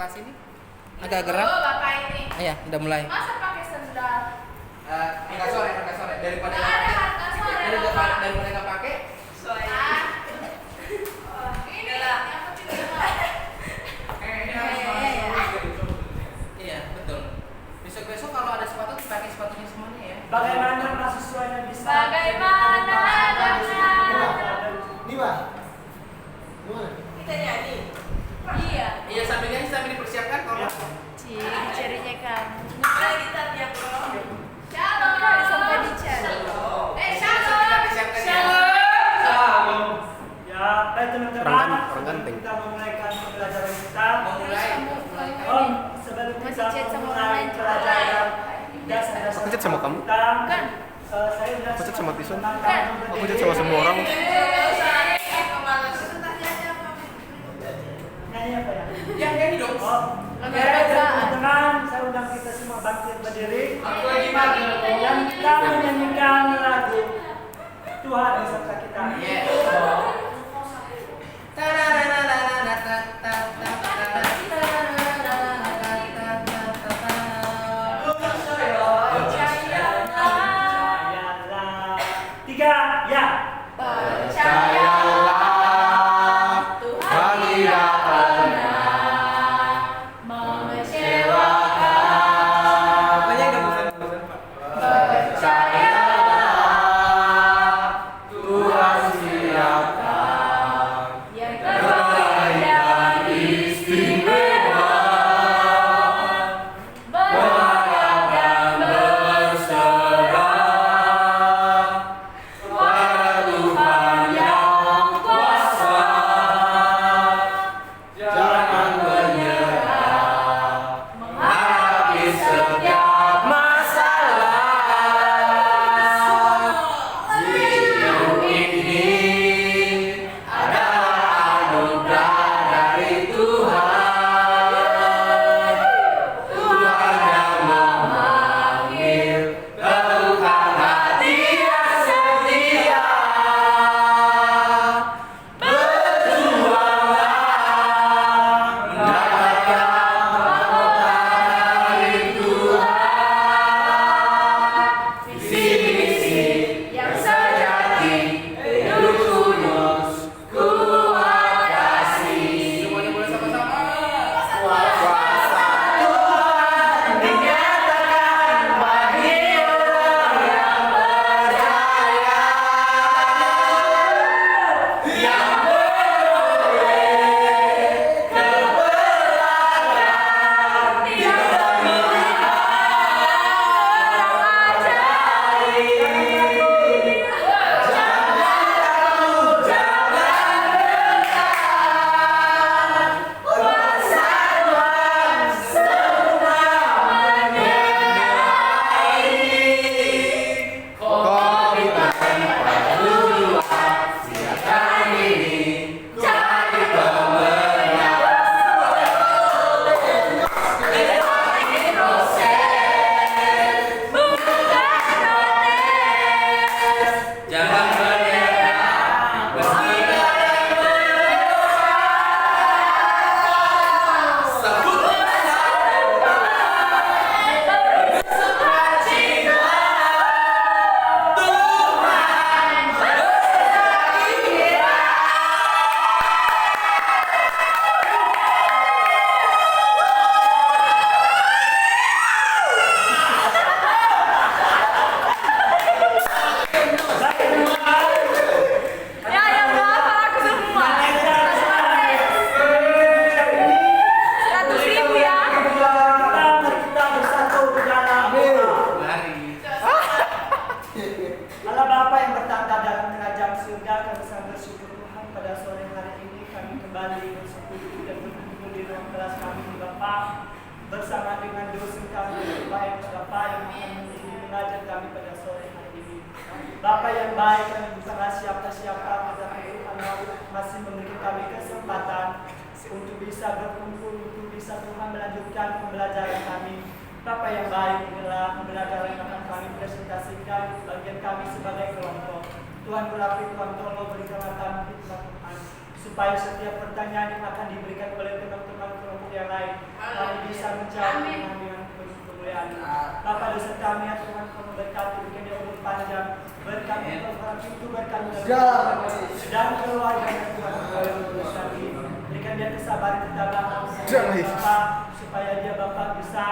Sini agak gerak. Oh, Bapak ini. Iya, udah mulai. Masa pakai sendal? Agak sore daripada Nggak ada harga sore, Bapak. daripada nggak pakai. Ini lah, yang penting dengar. Iya, betul. Besok kalau ada sepatu pakai sepatunya semuanya ya. Bagaimana mahasiswanya bisa? Bagaimana Ini Pak. Gimana? kita nyanyi? Iya. Iya, sambil nyanyi sambil dipersiapkan kalau Cirinya kamu. Mana gitarnya, Bro? Shalom. Sampai di channel. Shalom. Shalom. Ya, baik teman-teman. Orang ganteng. Kita memulaikan pembelajaran kita. mulai. Sebelum Masih kita chat sama orang memulai lain. pelajaran dasar-dasar Aku chat sama kamu? kita, Kan. saya sudah Aku chat sama Tison. Kan. Aku chat sama semua orang. Nyanyi apa ya? Ya, nyanyi dong. Oh, Lagu oke, kebangsaan. teman-teman, saya undang kita semua bangkit berdiri. Aku lagi makan. Dan kita menyanyikan lagu Tuhan beserta kita. Yes. Percayalah. Tiga, ya. Percayalah Tuhan tidak pernah mengecewakan. Makanya nggak bosan-bosan, Pak. Percayalah Tuhan siapkan yang terbaik dan istimewa, berharap dan berserah pada Tuhan yang kuasa. Jangan menyerah menghadapi setiap masalah. Hidup ini adalah anugerah dari Tuhan. Tuhan yang memanggil keluhkan hati yang setia. Berjuanglah mendapatkan mahkota dari Tuhan. Visi-misi yang sejati, hidup kudus, kuat kasih. Semuanya boleh sama-sama. Kuasa Tuhan dinyatakan bagi orang yang percaya, yang beroleh kebenaran, yang melihat orang ajaib. Jangan takut, jangan gentar, kuasa Tuhan sempurna menyertai. Komitmen perjuangan, siapkan diri, jadi pemenang. Lewati proses, bukan protes. Jangan menyerah. Meski kadang berat, Sebut bersukacita. Tuhan besertai kita. Ya, yang berapa aku semua? 100.000 ya. Kita bersatu di dalam doa. lari. Allah Bapa yang bertata dalam kerajaan surga, kami sangat bersyukur Tuhan pada sore hari ini kami kembali bersekutu dan berkumpul di ruang kelas kami Bapa bersama dengan dosen kami baik Bapa yang akan mengajar kami pada sore hari ini. Bapa yang baik, kami sangat siapa tetapi Tuhan masih memberikan kami kesempatan untuk bisa berkumpul, untuk bisa Tuhan melanjutkan pembelajaran kami. Bapa yang baik, inilah pembelajaran yang akan kami presentasikan bagian kami sebagai kelompok. Tuhan berapi, Tuhan tolong berikan kami hikmat Tuhan, supaya setiap pertanyaan yang akan diberikan oleh teman-teman kelompok yang lain baik. Kami bisa menjawab dengan penuh kemuliaan. Bapa dosa kami ya Tuhan, kamu berkati berikan dia umur panjang, berkati orang itu berkati dan keluarga ya Tuhan, berikan dia kesabaran ketabahan Bapa, supaya dia Bapa bisa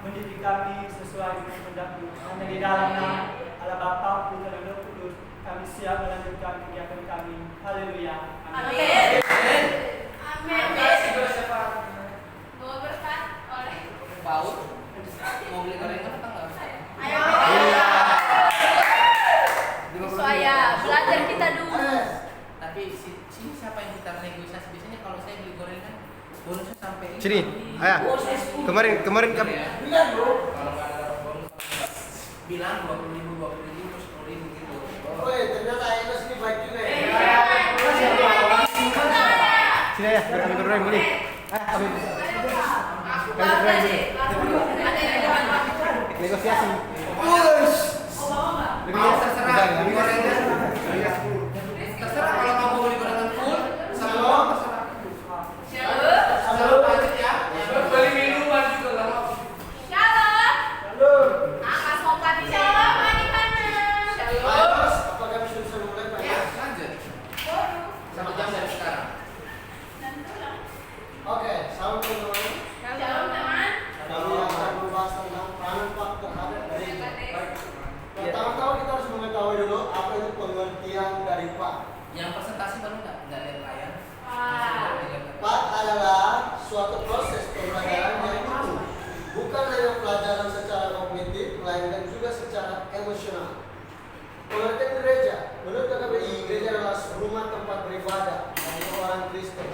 mendidik kami sesuai dengan kehendak-Mu. Hanya di dalam nama Allah Bapa, Putra dan Roh Kudus, kami siap melanjutkan kegiatan kami. Haleluya. Amin. Terima Amin. kasih Bro Siapa? Bawa berkat oleh. Paul mau beli gorengan atau enggak? Ayo. Supaya belajar kita dulu. Tapi sini siapa yang kita negosiasi? Biasanya kalau saya beli gorengan bonusnya sampai ini. Sini, ayah. Kemarin kami. Kalau nggak ada bonus bilang 20.000, 10.000 gitu. Ternyata Enos ini baik juga ya. Sini ayah, biar kami berdua yang beli. Kami berdua yang beli. Negosiasi. Terserah beli gorengan. Terserah kalau kamu beli gorengan full sama uang terserah. Shalom aja ya. Beli minuman juga lah. Shalom. Shalom. Angkat sopan di shalom adik-adik. Enos, apakah kami sudah mulai Pak? Ya, lanjut. Satu jam dari sekarang. Oke, salam teman-teman. Shalom teman. Kami akan membahas tentang peranan Pak terhadap gereja. Pertama-tama kita harus mengetahui dulu apa itu pengertian dari Pak. Yang presentasi baru nggak lihat layar. Pak adalah suatu proses pembelajaran yang utuh, bukan hanya pelajaran secara kognitif, melainkan juga secara emosional. Pengertian gereja, menurut KKBI, gereja adalah rumah tempat beribadah bagi orang Kristen.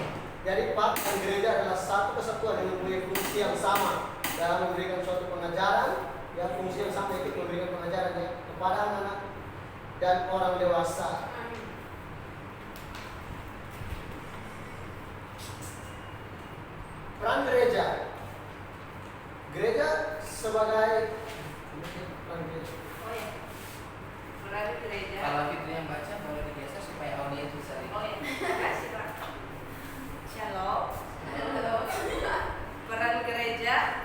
Jadi Pak dan gereja adalah satu kesatuan yang mempunyai fungsi yang sama dalam memberikan suatu pengajaran, ya fungsi yang sama itu memberikan pengajaran ya kepada anak-anak dan orang dewasa. Peran gereja. Gereja sebagai peran gereja. Kalau Fitri yang baca boleh digeser supaya audiens bisa lihat. Shalom. Peran gereja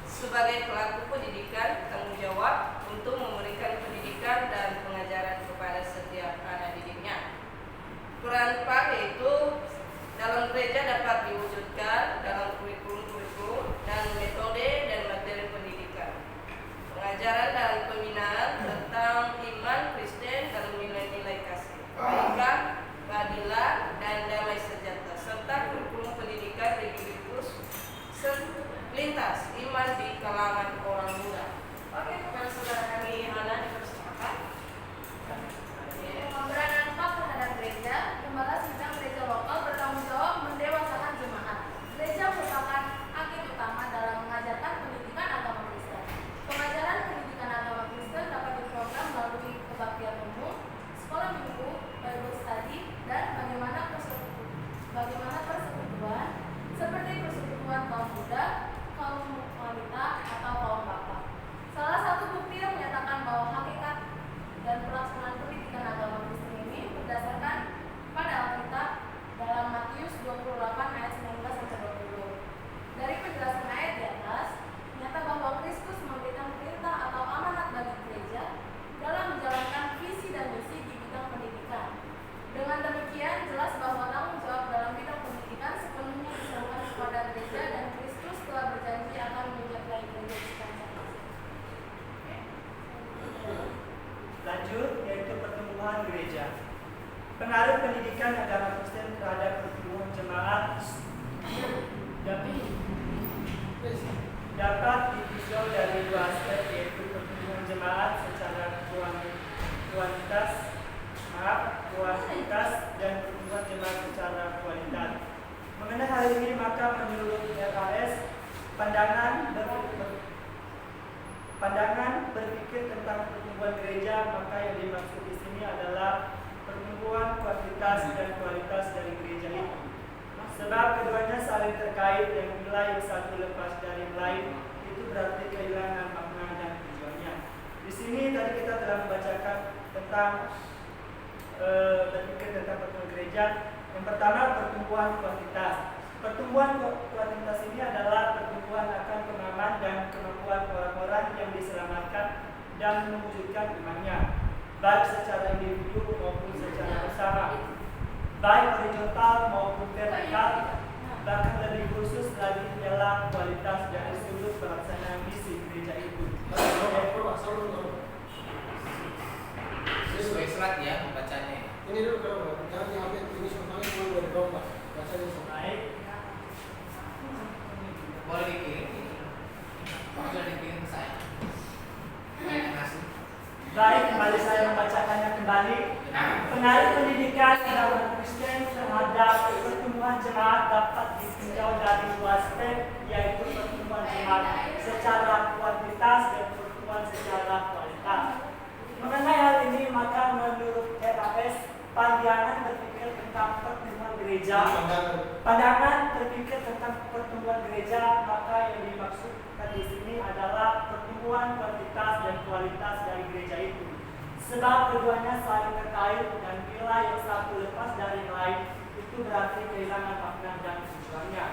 sebagai pelaku pendidikan tanggung jawab untuk memberikan pendidikan dan pengajaran kepada setiap anak didiknya. Peran Pak yaitu dalam gereja dapat diwujudkan dalam kurikulum dan metode dan materi pendidikan, pengajaran dan pembinaan tentang iman Kristen dan nilai-nilai kasih, kebaikan, keadilan, dan damai sejahtera, serta kurikulum pendidikan religius lintas iman di kalangan orang muda. Oke, kepada saudara kami Hana dipersilakan. Pemberanan Pak terhadap gereja, gembala sidang gereja lokal bertanggung jawab mendewasakan jemaat. Gereja merupakan agen utama dalam mengajarkan pendidikan agama Kristen. Pengajaran pendidikan agama Kristen dapat diprogram melalui kebaktian umum, sekolah minggu, Bible study, dan bagaimana persekutuan seperti persekutuan kaum muda, kaum wanita, atau kaum bapak. Salah satu bukti yang menyatakan bahwa hakikat dan pelaksanaan pendidikan agama Kristen ini berdasarkan pada Alkitab dalam Matius 28 ayat 19-20. Dari penjelasan ayat di atas, nyata bahwa Kristus memberikan perintah atau amanat bagi gereja dalam menjalankan visi dan misi di bidang pendidikan. Dengan demikian, jelas bahwa tanggung jawab dalam bidang pendidikan sepenuhnya diserahkan kepada gereja dan Kristus telah berjanji akan menyertai gereja sepanjang masa. Lanjut, yaitu pertumbuhan gereja. Pengaruh pendidikan agama Kristen terhadap pertumbuhan jemaat dapat ditinjau dari dua aspek, yaitu pertumbuhan jemaat secara kuantitas dan pertumbuhan jemaat secara kualitas. Mengenai hal ini, maka menurut RAS, pandangan berpikir tentang pertumbuhan gereja, maka yang dimaksud di sini adalah pertumbuhan kuantitas dan kualitas dari gereja itu. Sebab keduanya saling terkait dan nilai yang satu lepas dari yang lain itu berarti kehilangan makna dan tujuannya. Di sini tadi kita telah membacakan tentang berpikir tentang pertumbuhan gereja. Yang pertama, pertumbuhan kuantitas. Pertumbuhan kuantitas ini adalah baik secara individu maupun secara bersama, baik horizontal maupun vertikal. Bahkan lebih khusus lagi ialah kualitas dari sudut pelaksanaan misi gereja itu. Sesuai serat ya membacanya. Ini dulu kalau jangan diambil ini semuanya cuma dari domba. Bacanya Baik. Boleh dikirim. Boleh dikirim ke saya. Kasih. Baik, kembali saya membacakannya kembali. Pengaruh pendidikan dalam Kristen terhadap pertumbuhan jemaat dapat ditinjau dari dua aspek, yaitu pertumbuhan jemaat secara kuantitas dan pertumbuhan secara kualitas. Mengenai hal ini, maka menurut RAS, pandangan berpikir tentang pertumbuhan gereja, maka yang dimaksudkan di sini adalah pertumbuhan kuantitas dan kualitas dari gereja itu. Sebab keduanya saling terkait dan bila yang satu lepas dari yang lain, itu berarti kehilangan makna dan tujuannya.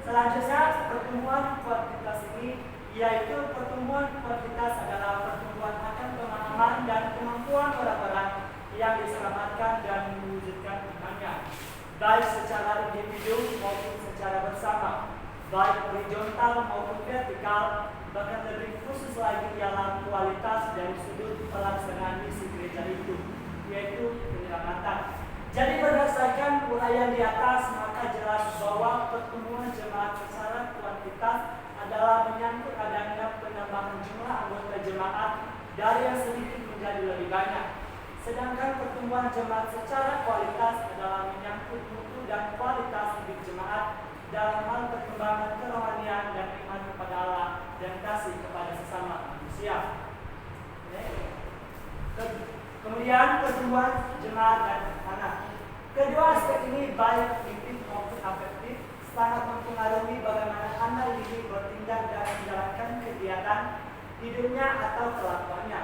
Selanjutnya, pertumbuhan kuantitas ini, yaitu pertumbuhan kuantitas adalah pertumbuhan akan pemahaman dan kemampuan orang-orang yang diselamatkan dan mewujudkan imannya, baik secara individu maupun secara bersama, baik horizontal maupun vertikal. Bahkan lebih khusus lagi ialah kualitas dari sudut pelaksanaan misi gereja itu, yaitu penyelamatan. Jadi berdasarkan uraian di atas, maka jelas bahwa pertumbuhan jemaat secara kuantitas adalah menyangkut adanya penambahan jumlah anggota jemaat dari yang sedikit menjadi lebih banyak. Sedangkan pertumbuhan jemaat secara kualitas adalah menyangkut mutu dan kualitas hidup jemaat dalam hal perkembangan kerohanian dan iman kepada Allah dan kasih kepada sesama manusia. Kemudian pertumbuhan jemaat dan anak. Kedua aspek ini baik kognitif maupun afektif sangat mempengaruhi bagaimana anak ini bertindak dan menjalankan kegiatan hidupnya atau kelakuannya.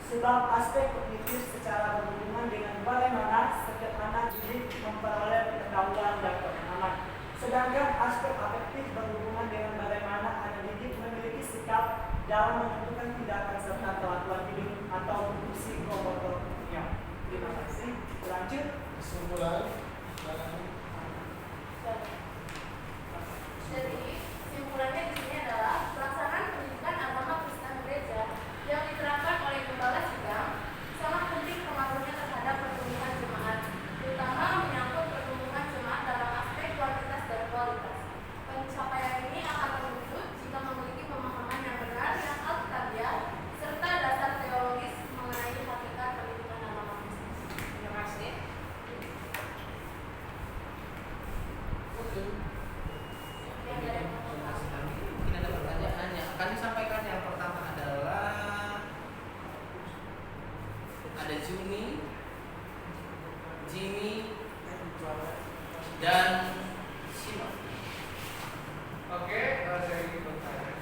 Sebab aspek kognitif secara berhubungan dengan bagaimana setiap anak didik memperoleh pengetahuan dan pemahaman. Sedangkan aspek afektif berhubungan dengan bagaimana anak didik memiliki sikap dalam menentukan tindakan serta kelakuan hidup atau fungsi psikomotornya. Terima kasih. Lanjut. kesimpulan. Jadi, kesimpulannya di sini adalah pelaksanaan pendidikan agama Kristen gereja yang diterapkan oleh gembala sidang sangat penting pengaruhnya terhadap pertumbuhan jemaat, terutama menyangkut pertumbuhan jemaat dalam aspek kuantitas dan kualitas. Pencapaian ini akan terwujud jika memiliki pemahaman yang benar yang alkitabiah serta dasar teologis mengenai hakikat pendidikan agama Kristen. Terima kasih. Mungkin ada pertanyaan yang akan disampaikan. Yang pertama adalah ada Jimmy dan Simon. Oke, saya ingin bertanya.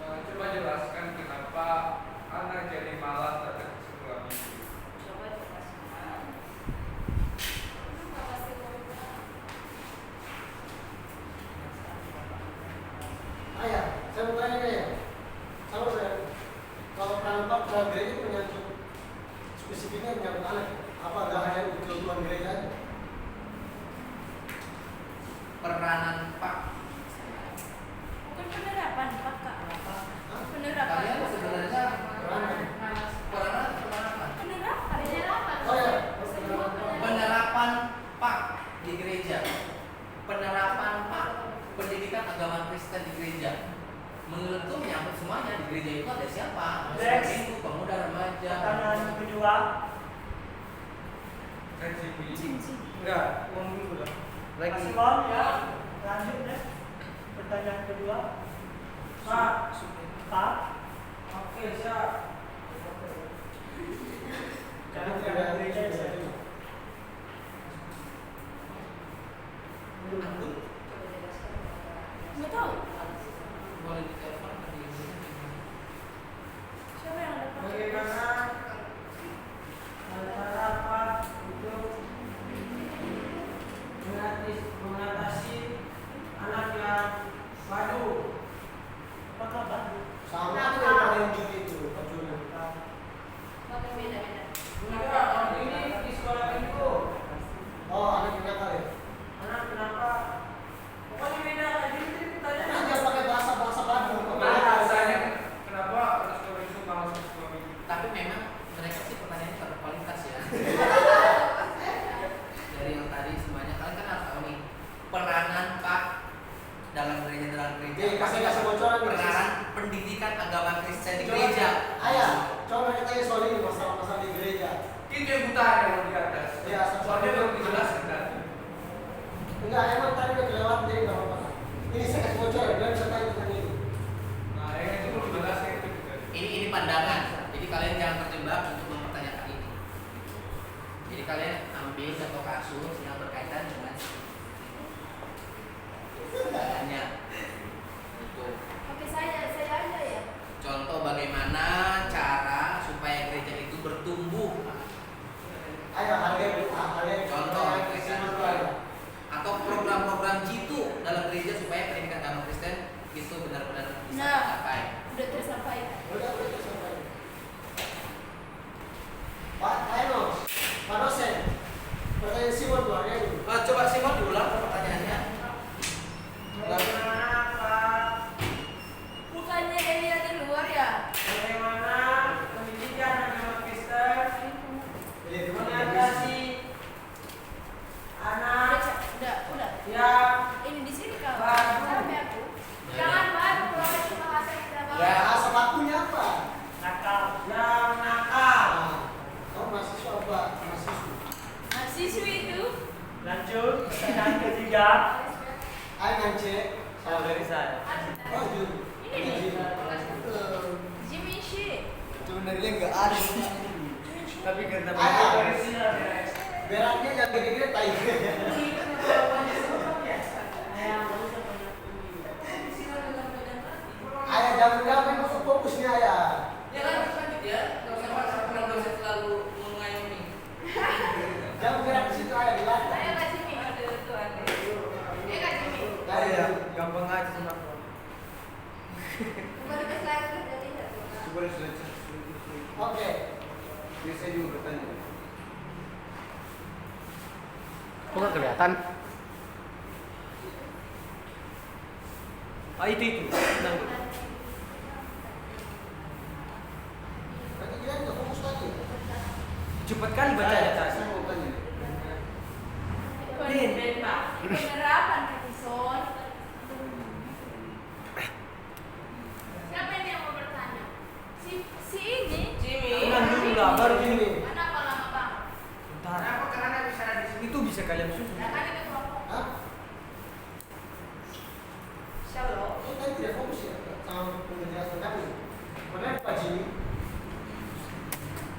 Coba jelaskan kenapa anak jadi malas datang ke sekolah minggu. Coba jelaskan. Ayah, saya mau tanya nih ya. Sama saya, kalau perampak dalam gereja itu menyangkut spesifiknya menyangkut anak, apa nggak hanya untuk kebutuhan gereja aja? Peranan Pak. Bukan penerapan, Pak Kak. Hah? Penerapan. Kalian sebenarnya peranan apa? Penerapan. Oh ya, Penerapan Pak di gereja. Penerapan Pak pendidikan agama Kristen di gereja. Menurutku menyangkut semuanya. Di gereja itu ada siapa? Next. Minggu, pemuda, remaja. Pertanyaan kedua. Enggak, ngomong dulu dong. Lagi. Masih Bang, ya. Lanjut deh. Pertanyaan kedua. Pak. Oke, siap. Jangan jangan gereja ya. Anggun, Coba jelaskan. Nggak tahu. boleh ditelepon ke dia. Siapa yang ada Pak? Bagaimana harapan untuk pandangan. Jadi kalian jangan terjebak untuk mempertanyakan ini. Jadi kalian ambil contoh kasus yang berkaitan dengan pandangannya. Itu. Oke, saya aja ya. Contoh bagaimana cara supaya gereja itu bertumbuh. Ayo, harga Contoh atau program-program jitu dalam gereja supaya pendidikan agama Kristen itu benar-benar bisa Nah. tercapai. Udah tersampaikan. Udah sampai. Pak dosen, pertanyaan Simon tuh harga dulu. Coba Simon diulang pertanyaannya. Bagaimana Pak? Bukannya Elia di luar ya? Bagaimana pendidikan agama Kristen mengatasi anak Udah. yang Ini di sini kau. Baru. Sampai aku. Jangan baru keluar itu bahasa kita baru. Ya. Bahasa bakunya apa? nakal. Yang nakal. Kamu mahasiswa apa? Mahasiswa. Mahasiswi itu. Lanjut, pertanyaan ketiga. Ayo ngance. Salah dari saya. Oh, Jun. Ini nih. Betul. Jimmy Shi. Sebenarnya nggak ada. Tapi karena Beratnya yang gede-gede tai. Ayah jangan masuk fokusnya ayah. Ya kan lanjut ya. Enggak usah paksa dosen selalu mengayomi. Jangan gerak di situ ayah di Ayo lantai. Kak Jimmy. Aduh Tuhan. Kak Jimmy. Ayah. gampang aja sama aku. Kembali ke slide udah lihat. Coba selesai. Oke. Biasa juga bertanya. Kok nggak kelihatan? Oh itu. Tenang dulu. Berarti kalian nggak fokus lagi. Cepat kali bacanya tadi. Saya mau tanya. Penerapan Katison. Siapa ini yang mau bertanya? Si ini. Jimmy. Tenang dulu lah, baru ini. Kenapa lama banget? Bentar. Kenapa? Karena bisa di sini. Itu bisa kalian susun. Ya kan itu kelompok. Hah? Shalom. Oh, tadi tidak fokus ya sama penjelasan kami. Mana Pak Jimmy?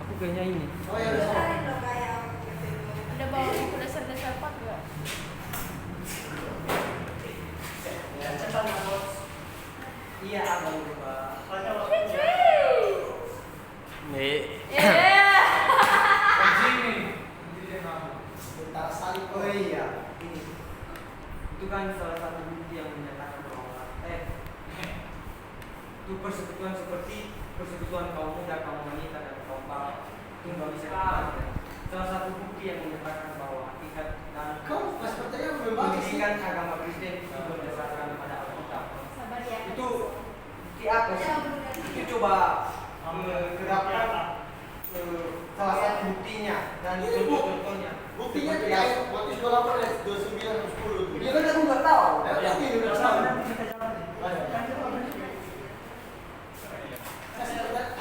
Aku kayaknya ini. Oh ya, udah sama. Ada bawa buku dasar-dasar Pak enggak? Ya, cepat lah, Bos. Iya, abang lupa. Nih. Jimmy. Bentar salib. Oh iya, ini. Itu kan salah satu bukti yang menyatakan bahwa itu persekutuan seperti persekutuan kaum muda, kaum wanita, dan kaum bapa itu nggak bisa dipakai. Salah satu bukti yang menyatakan bahwa hakikat dan Kau pas pertanyaan belum bagus sih. pendidikan agama Kristen itu berdasarkan pada Alkitab. Sabar ya. Itu bukti apa sih? Itu coba terapkan salah satu buktinya dan Ini contoh-contohnya. Buktinya Seperti di apa? ayat Matius 28 ayat 29 dan 10 tuh. Ya kan aku nggak tahu. Ya udah ini udah tahu.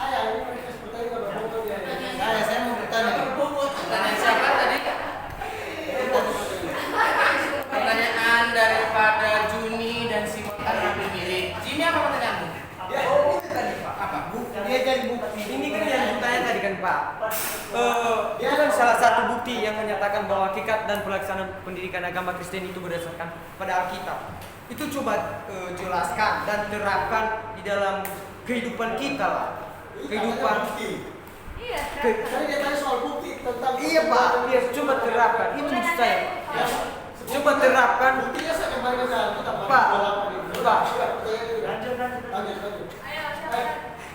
Ayah, ini mereka seperti itu berbohong ya. Saya mau bertanya. Pertanyaan siapa tadi? Pertanyaan daripada Juni dan Simon karena hampir mirip. Jimmy apa pertanyaanmu? Ya, Oh, itu tadi Pak. Apa? dia jadi bukti. Ini kan yang ditanya tadi kan Pak. Itu kan salah satu bukti yang menyatakan bahwa hakikat dan pelaksanaan pendidikan agama Kristen itu berdasarkan pada Alkitab. Itu coba jelaskan dan terapkan di dalam kehidupan kita lah. Kehidupan. Bukti. Iya, Ke- Tadi dia tanya soal bukti tentang Iya Pak, dia coba terapkan. Itu maksud saya. Ya, Coba terapkan. buktinya saya kembali ke Alkitab. Pak. Pak. Lanjut. Ayo, siapa?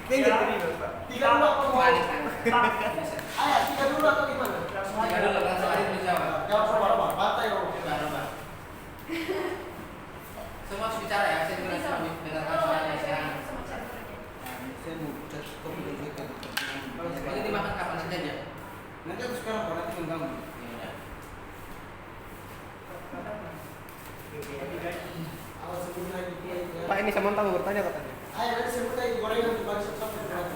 Ini nggak terima Pak. Tiga dulu atau mau? Balik. Ayah, tiga dulu atau gimana? Tiga dulu langsung aja dijawab. Jawab sama Pantai dong. Semua harus bicara ya. Saya juga sambil dengarkan soalnya sekarang. Saya mau cek kopi dulu kan. Ini dimakan kapan saja? Nanti aku sekarang kalau nanti mengganggu. Ya. Awas sebelum lagi. Pak ini sama tamu bertanya katanya. Ayah, nanti sebut lagi gorengan di balik satu-satu.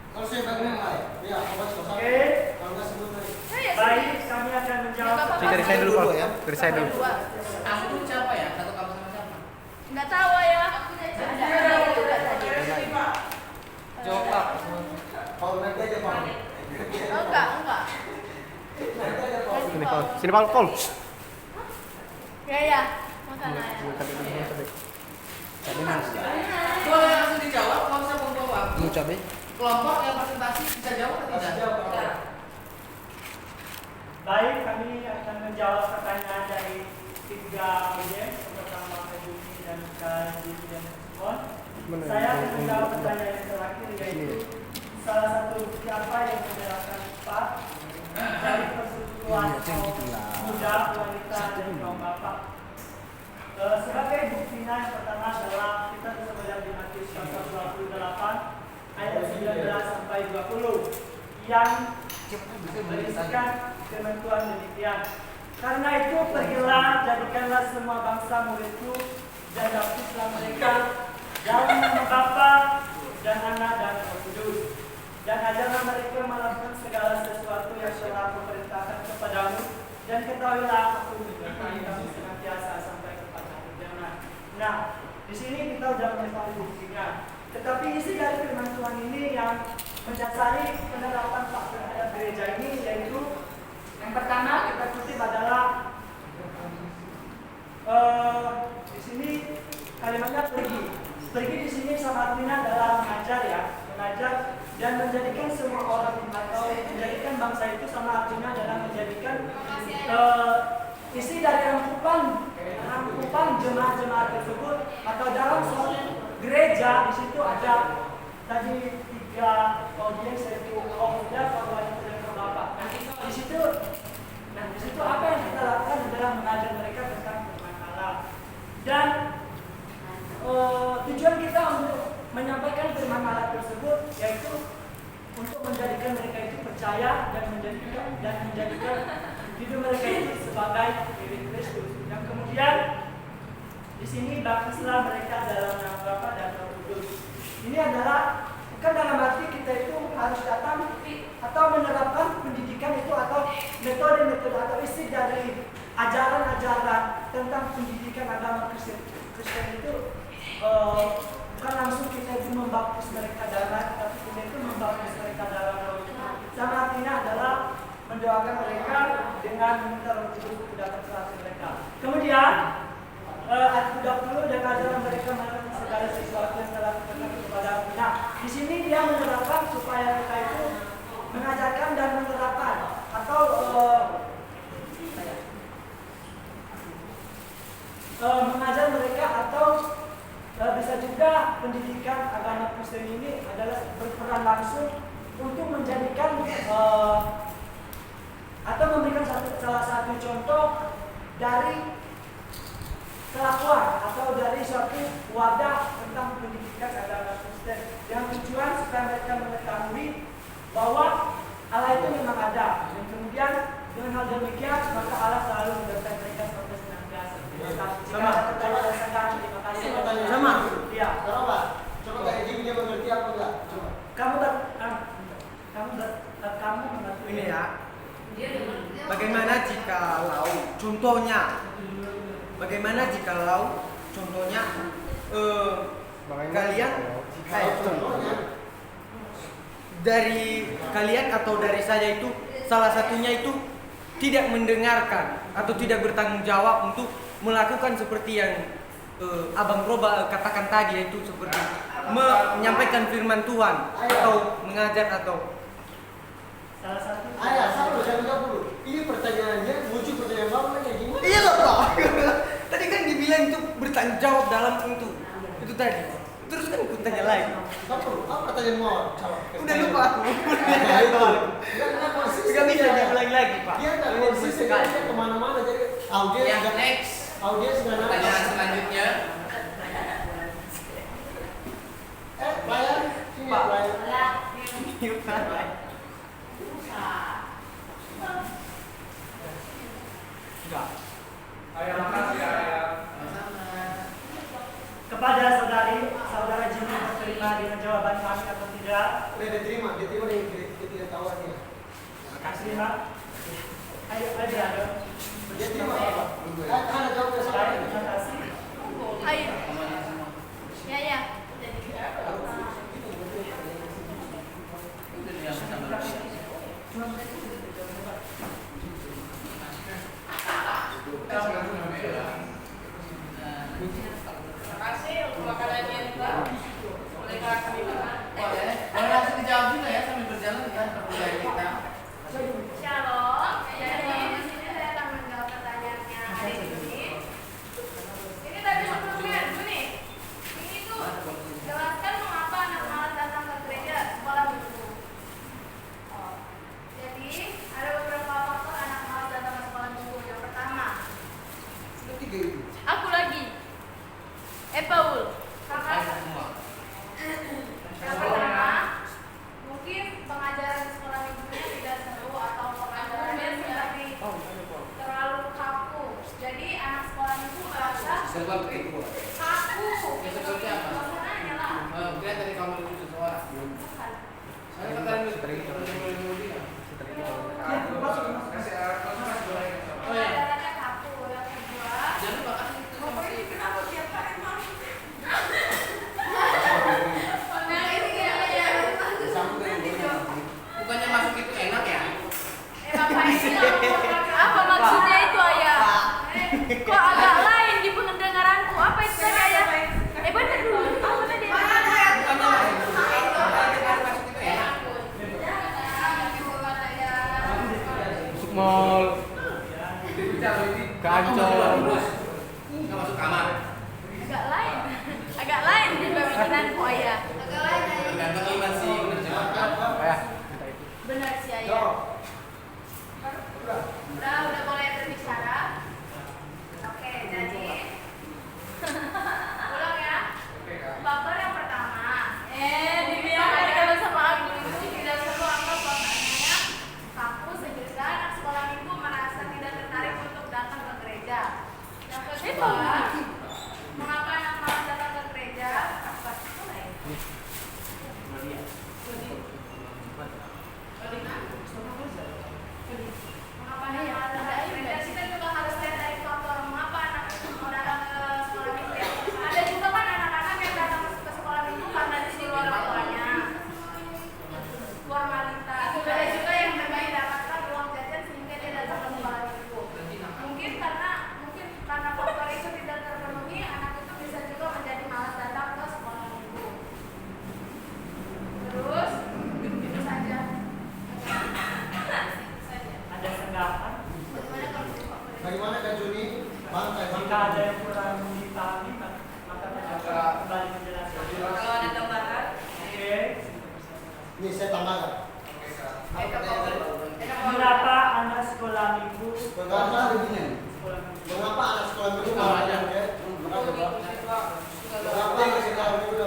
Kalau saya bagi ya, awas satu. Oke. Kalau nggak sebut lagi. Saya Baik, kami akan menjawab. Dari saya dulu Pak ya. Dari saya dulu. Kamu tuh siapa ya? Satu kamu sama siapa? Enggak tahu ya. Ada juga tadi. Jawab jawab. Paul nanti aja Paul. Enggak. Nanti aja Paul. Sini Paul. Sini Paul. Ya. Makan aja. Cabai mas. Boleh langsung dijawab, nggak usah buang waktu. Mau cabai? Kelompok yang presentasi bisa jawab atau Masih tidak? jawab Paul. Baik, kami akan menjawab pertanyaan dari 3 audiens, yang pertama Kak Juni dan Kak Juni dan Simon. Saya akan menjawab pertanyaan yang terakhir, yaitu salah satu bukti apa yang menyerahkan Pak dari persekutuan kaum muda, wanita, dan kaum bapak. Sebagai buktinya yang pertama adalah kita bisa melihat di Matius pasal 28 ayat 19 sampai 20 yang berisikan firman Tuhan demikian. Karena itu pergilah, jadikanlah semua bangsa muridku dan baptislah mereka dalam nama Bapa dan Anak dan Roh Kudus, dan ajarlah mereka melakukan segala sesuatu yang telah kuperintahkan kepadamu, dan ketahuilah aku menyertai kamu senantiasa sampai kepada akhir zaman. Nah, di sini kita sudah mengetahui buktinya. Tetapi isi dari firman Tuhan ini yang mendasari penerapan Pak terhadap gereja ini, yaitu yang pertama kita kutip adalah di sini kalimatnya pergi. Pergi di sini sama artinya adalah mengajar ya, mengajar dan menjadikan semua orang atau menjadikan bangsa itu sama artinya adalah menjadikan isi dari rangkupan jemaat-jemaat tersebut atau dalam suatu gereja. Di situ ada tadi 3 audiens, yaitu kaum muda, kaum wanita dan kaum bapak. Di situ apa yang kita lakukan adalah mengajar mereka tentang firman Allah. Dan tujuan kita untuk menyampaikan firman Allah tersebut yaitu untuk menjadikan mereka itu percaya dan menjadikan hidup mereka itu sebagai milik Kristus. Yang kemudian di sini baptislah mereka dalam nama Bapa dan Roh Kudus. Ini adalah bukan dalam arti kita itu harus datang atau menerapkan pendidikan itu atau metode-metode atau isi dari ajaran-ajaran tentang pendidikan agama Kristen itu bukan langsung kita itu membaptis mereka dalam, tapi kita itu membaptis mereka dalam Roh. Sama artinya adalah mendoakan mereka dengan meminta Roh Kudus untuk datang ke hati mereka. Kemudian ayat 20 dan ajaran mereka melakukan segala sesuatu yang telah diberikan kepada aku. Nah, di sini dia menerapkan supaya kita itu mengajarkan dan menerapkan atau mengajar mereka atau bisa juga pendidikan agama Kristen ini adalah berperan langsung untuk menjadikan atau memberikan salah satu contoh dari kelakuan atau dari suatu wadah tentang pendidikan agama Kristen yang tujuan supaya mereka mengetahui bahwa Allah itu memang ada, dan kemudian dengan hal demikian maka Allah selalu menyertai mereka sampai senantiasa. Terima kasih. Terima kasih. Sama. Iya. Coba kayak gini dia mengerti apa enggak? Coba. Kamu mengerti Ini ya. Bagaimana jikalau contohnya kalian dari kalian atau dari saya itu salah satunya itu tidak mendengarkan atau tidak bertanggung jawab untuk melakukan seperti yang Abang Roba katakan tadi, yaitu seperti menyampaikan firman Tuhan atau mengajar atau salah satu. Ayah, sama jangan jawab dulu. Ini pertanyaannya muncul pertanyaan baru kayak gini. iya loh Pak. Tadi kan dibilang itu bertanggung jawab dalam itu tadi. Terus kan aku tanya lagi. Apa pertanyaan mau? Udah lupa aku. Enggak konsisten. Gak bisa diulangi lagi Pak. Dia enggak konsisten, dia kemana-mana jadi audiens. Yang next. Audiens enggak nafas. Pertanyaan selanjutnya. Pelayan, sini Pak. pelayan. Enggak. Ayah makasih ayah. Kepada saudara Jimmy terima dengan jawaban kami atau tidak? Udah diterima yang tidak tawarnya. Terima kasih, Pak. Ayo, ada. Dia terima apa? Kan ada jawabnya sama. Baik, terima kasih. Ayo. Ya. Pengajarannya kaku. Yang kedua, pokoknya kenapa tiap hari masuk? Yang ini ya. Bukannya masuk itu enak ya? Apa maksudnya itu ayah? Kok agak lain di pendengaranku? Apa itu tadi ayah? Bener dulu. Apa tadi? Masuk mall, ke Ancol. Nggak masuk kamar. Agak lain di pemikiranku ayah. Agak lain ayah. Tergantung iman sih menerjemahkan. Ayah, minta itu. Benar sih ayah. Udah boleh berbicara. Oke, jadi ulang ya. Faktor yang pertama. Dibiarkan kalau sama aku itu tidak selalu anggap kontennya kaku sehingga anak sekolah minggu merasa tidak tertarik untuk datang ke gereja. Yang kedua, mengapa anak malas datang ke gereja? Apa itu lain? Mengapa anak malas datang ke gereja? Kita juga harus lihat dari faktor mengapa anak mau datang ke sekolah minggu ya. Ada juga kan anak-anak yang datang ke sekolah minggu karena disuruh orang tuanya. Formalitas. Ada juga yang bermain dapatkan uang jajan sehingga dia datang ke sekolah minggu. Mungkin karena faktor itu tidak terpenuhi, anak itu bisa juga menjadi malas datang ke sekolah minggu. Terus itu saja. Ada tanggapan? Bagaimana Kak Juni? Jika ada yang kurang dipahami, maka kita kembali menjelaskan. Kalau ada tambahan, Oke. Ini saya tambahkan. Mengapa anak sekolah minggu? Mengapa Sekolah minggu. Mengapa anak sekolah minggu malah ya? Mengapa anak sekolah minggu?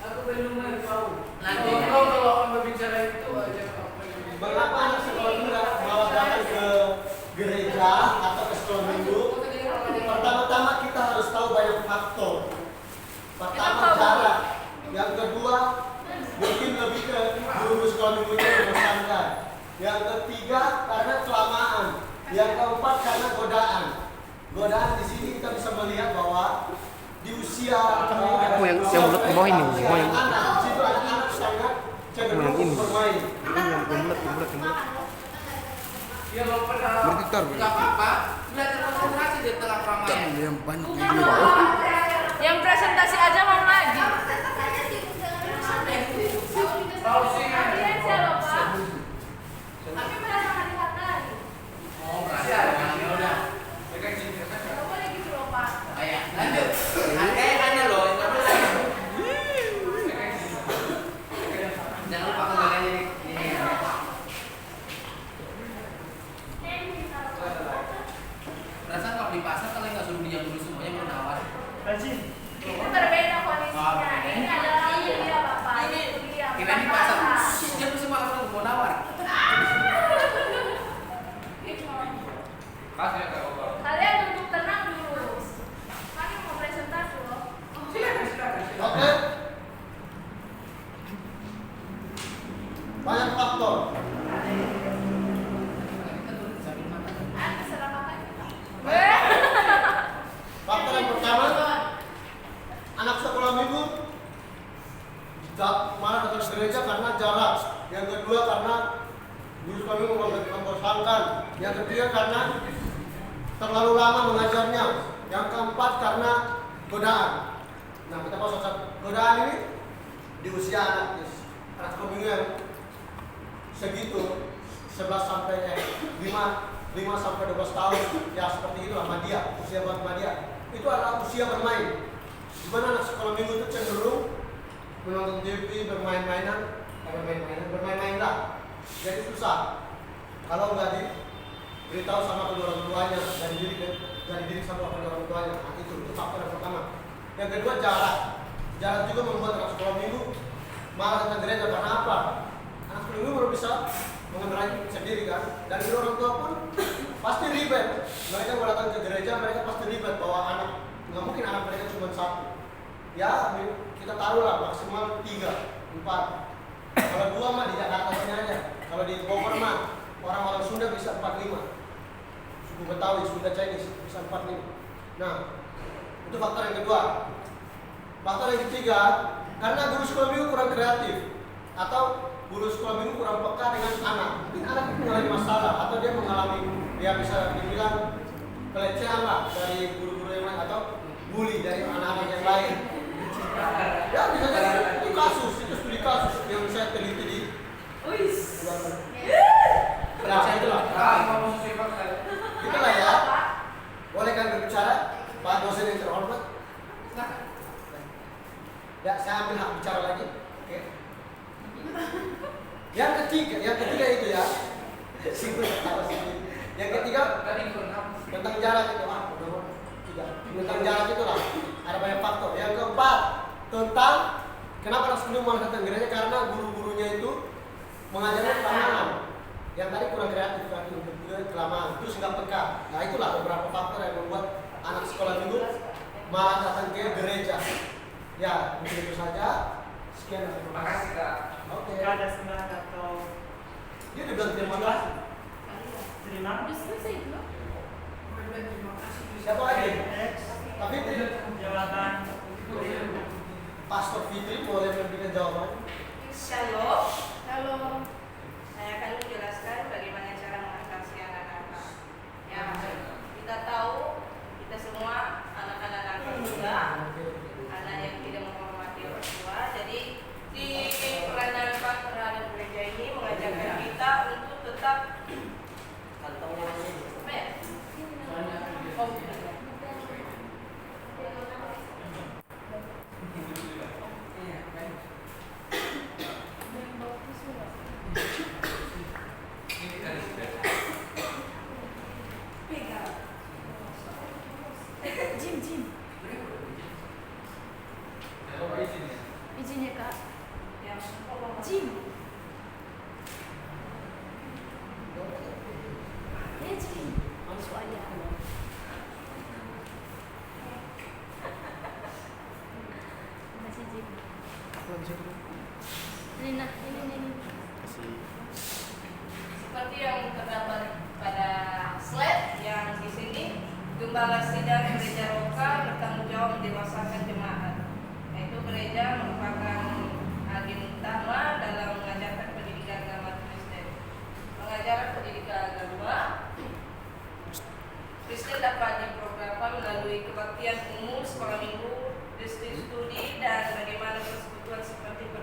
Aku belum tahu. Nanti. Kalau akan berbicara itu aja. Mengapa anak sekolah minggu malah datang ke gereja atau ke sekolah minggu? Pertama-tama kita harus tahu banyak faktor. Pertama jarak. Yang kedua mungkin lebih ke guru sekolah minggunya membosankan. Yang ketiga karena kelamaan. Yang keempat karena godaan. Godaan di sini kita bisa melihat bahwa di usia yang bulat ke bawah ini, mau yang anak, di situ anak-anak sangat cenderung Yang ini. bermain. ini yang bulat. Dia mau pernah. Bergetar. Nggak apa-apa. Belajar konsentrasi di tengah keramaian. Yang banyak Yang presentasi aja mau lagi. Audiensnya loh Pak. Tapi merasa hati-hati. Oh, berarti ya udah. Gak boleh gitu loh Pak. Ayah, lanjut. Hanya loh, nggak boleh. Jangan lupa kembaliannya ini. Perasaan kalau di pasar kalau nggak suruh diam dulu semuanya mau nawar. Rajin. Itu berbeda kondisinya. Ini adalah dia Bapak. Itu dia. Kita di pasar, diam dulu semua langsung mau nawar. Kalian duduk tenang dulu. Kami mau presentasi loh. Oke. Banyak faktor. Terserah Bapak kita. Faktor yang pertama, anak sekolah minggu malah datang ke gereja karena jarak. Yang kedua karena guru sekolah minggu membosankan. Yang ketiga karena terlalu lama mengajarnya. Yang keempat karena godaan. Nah, kita bahas satu. Godaan ini di usia anak sekolah minggu yang segitu 11 sampai 5 sampai 12 tahun, ya seperti itu lah Madia, usia buat Madia. Itu adalah usia bermain. Di mana anak sekolah minggu itu cenderung menonton TV, bermain-main lah. Jadi susah kalau nggak diberitahu sama kedua orang tuanya, dari diri sama kedua orang tuanya. Nah, itu faktor yang pertama. Yang kedua jarak. Jarak juga membuat anak sekolah minggu malah datang gereja karena apa? Anak sekolah minggu baru bisa mengendarai sendiri kan. Dan kedua orang tua pun pasti ribet. Mereka mau datang ke gereja, mereka pasti ribet bawa anak. Nggak mungkin anak mereka cuma satu. Ya kita taruhlah maksimal 3, 4. Kalau 2 mah di Jakarta sini aja. Kalau di Bogor mah orang-orang Sunda bisa 45. Suku Betawi, Sunda Chinese bisa 45. Nah, itu faktor yang kedua. Faktor yang ketiga, karena guru sekolah minggu kurang kreatif atau guru sekolah minggu kurang peka dengan anak. Mungkin anak itu mengalami masalah atau dia mengalami, dia bisa dibilang pelecehan lah dari guru-guru yang lain atau bully dari anak-anak yang lain. Ya bisa jadi itu kasus, itu studi kasus yang saya teliti di. Nah, itulah. Itulah ya. Boleh kami berbicara, Pak dosen yang terhormat? Ya, saya ambil hak bicara lagi. Oke. Yang ketiga itu ya. Yang ketiga tentang jarak itu tentang jarak itu lah. Ada banyak faktor. Yang keempat tentang kenapa anak sekolah malah datang gereja, karena guru-gurunya itu mengajarkan kelamaan. Yang tadi kurang kreatif lagi untuk kelamaan, terus nggak peka. Nah itulah beberapa faktor yang membuat anak sekolah minggu malah datang ke gereja. Ya, mungkin itu saja. Sekian. Terima kasih Kak. Oke. Jika ada semangat atau Dia juga terima kasih. terima Siapa lagi? Next. Tapi Jawaban Pastor Fitri boleh memberikan jawaban. Shalom. Halo. Saya akan menjelaskan bagaimana cara mengatasi anak-anak. Ya, kita tahu kita semua anak-anak nakal juga, anak yang tidak menghormati orang tua. Jadi di peranan Pak terhadap gereja ini mengajarkan kita untuk tetap apa ya? Izin ya Kak. Yang Jim. Ya Jim. Soalnya. Masih Jim. Lina, ini. seperti yang terdapat pada slide yang di sini, Gembala Sidang Gereja Roka bertanggung jawab mendewasakan jemaat. Yaitu gereja merupakan agen utama dalam mengajarkan pendidikan agama Kristen. Pengajaran pendidikan agama Kristen dapat diprogramkan melalui kebaktian umum, sekolah minggu, studi dan bagaimana persekutuan seperti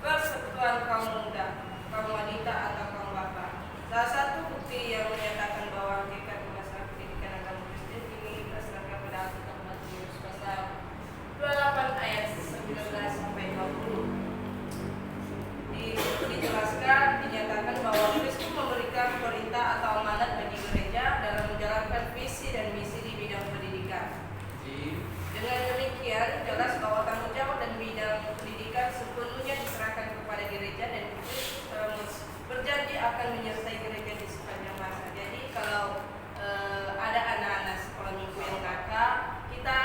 persekutuan kaum muda, kaum wanita atau kaum bapa. Salah satu bukti yang menyatakan bahwa hakikat masalah pendidikan agama Kristen ini berdasarkan pada Alkitab Matius pasal 28 ayat 19 sampai 20. Di situ dijelaskan, dinyatakan bahwa Kristus memberikan perintah atau amanat bagi gereja dalam menjalankan visi dan misi di bidang pendidikan. Dengan demikian, jelas bahwa tanggung jawab dan bidang pendidikan sepenuhnya diserahkan kepada gereja dan Kristus berjanji akan menyertai gereja di sepanjang masa. Jadi kalau ada anak-anak sekolah minggu yang nakal, kita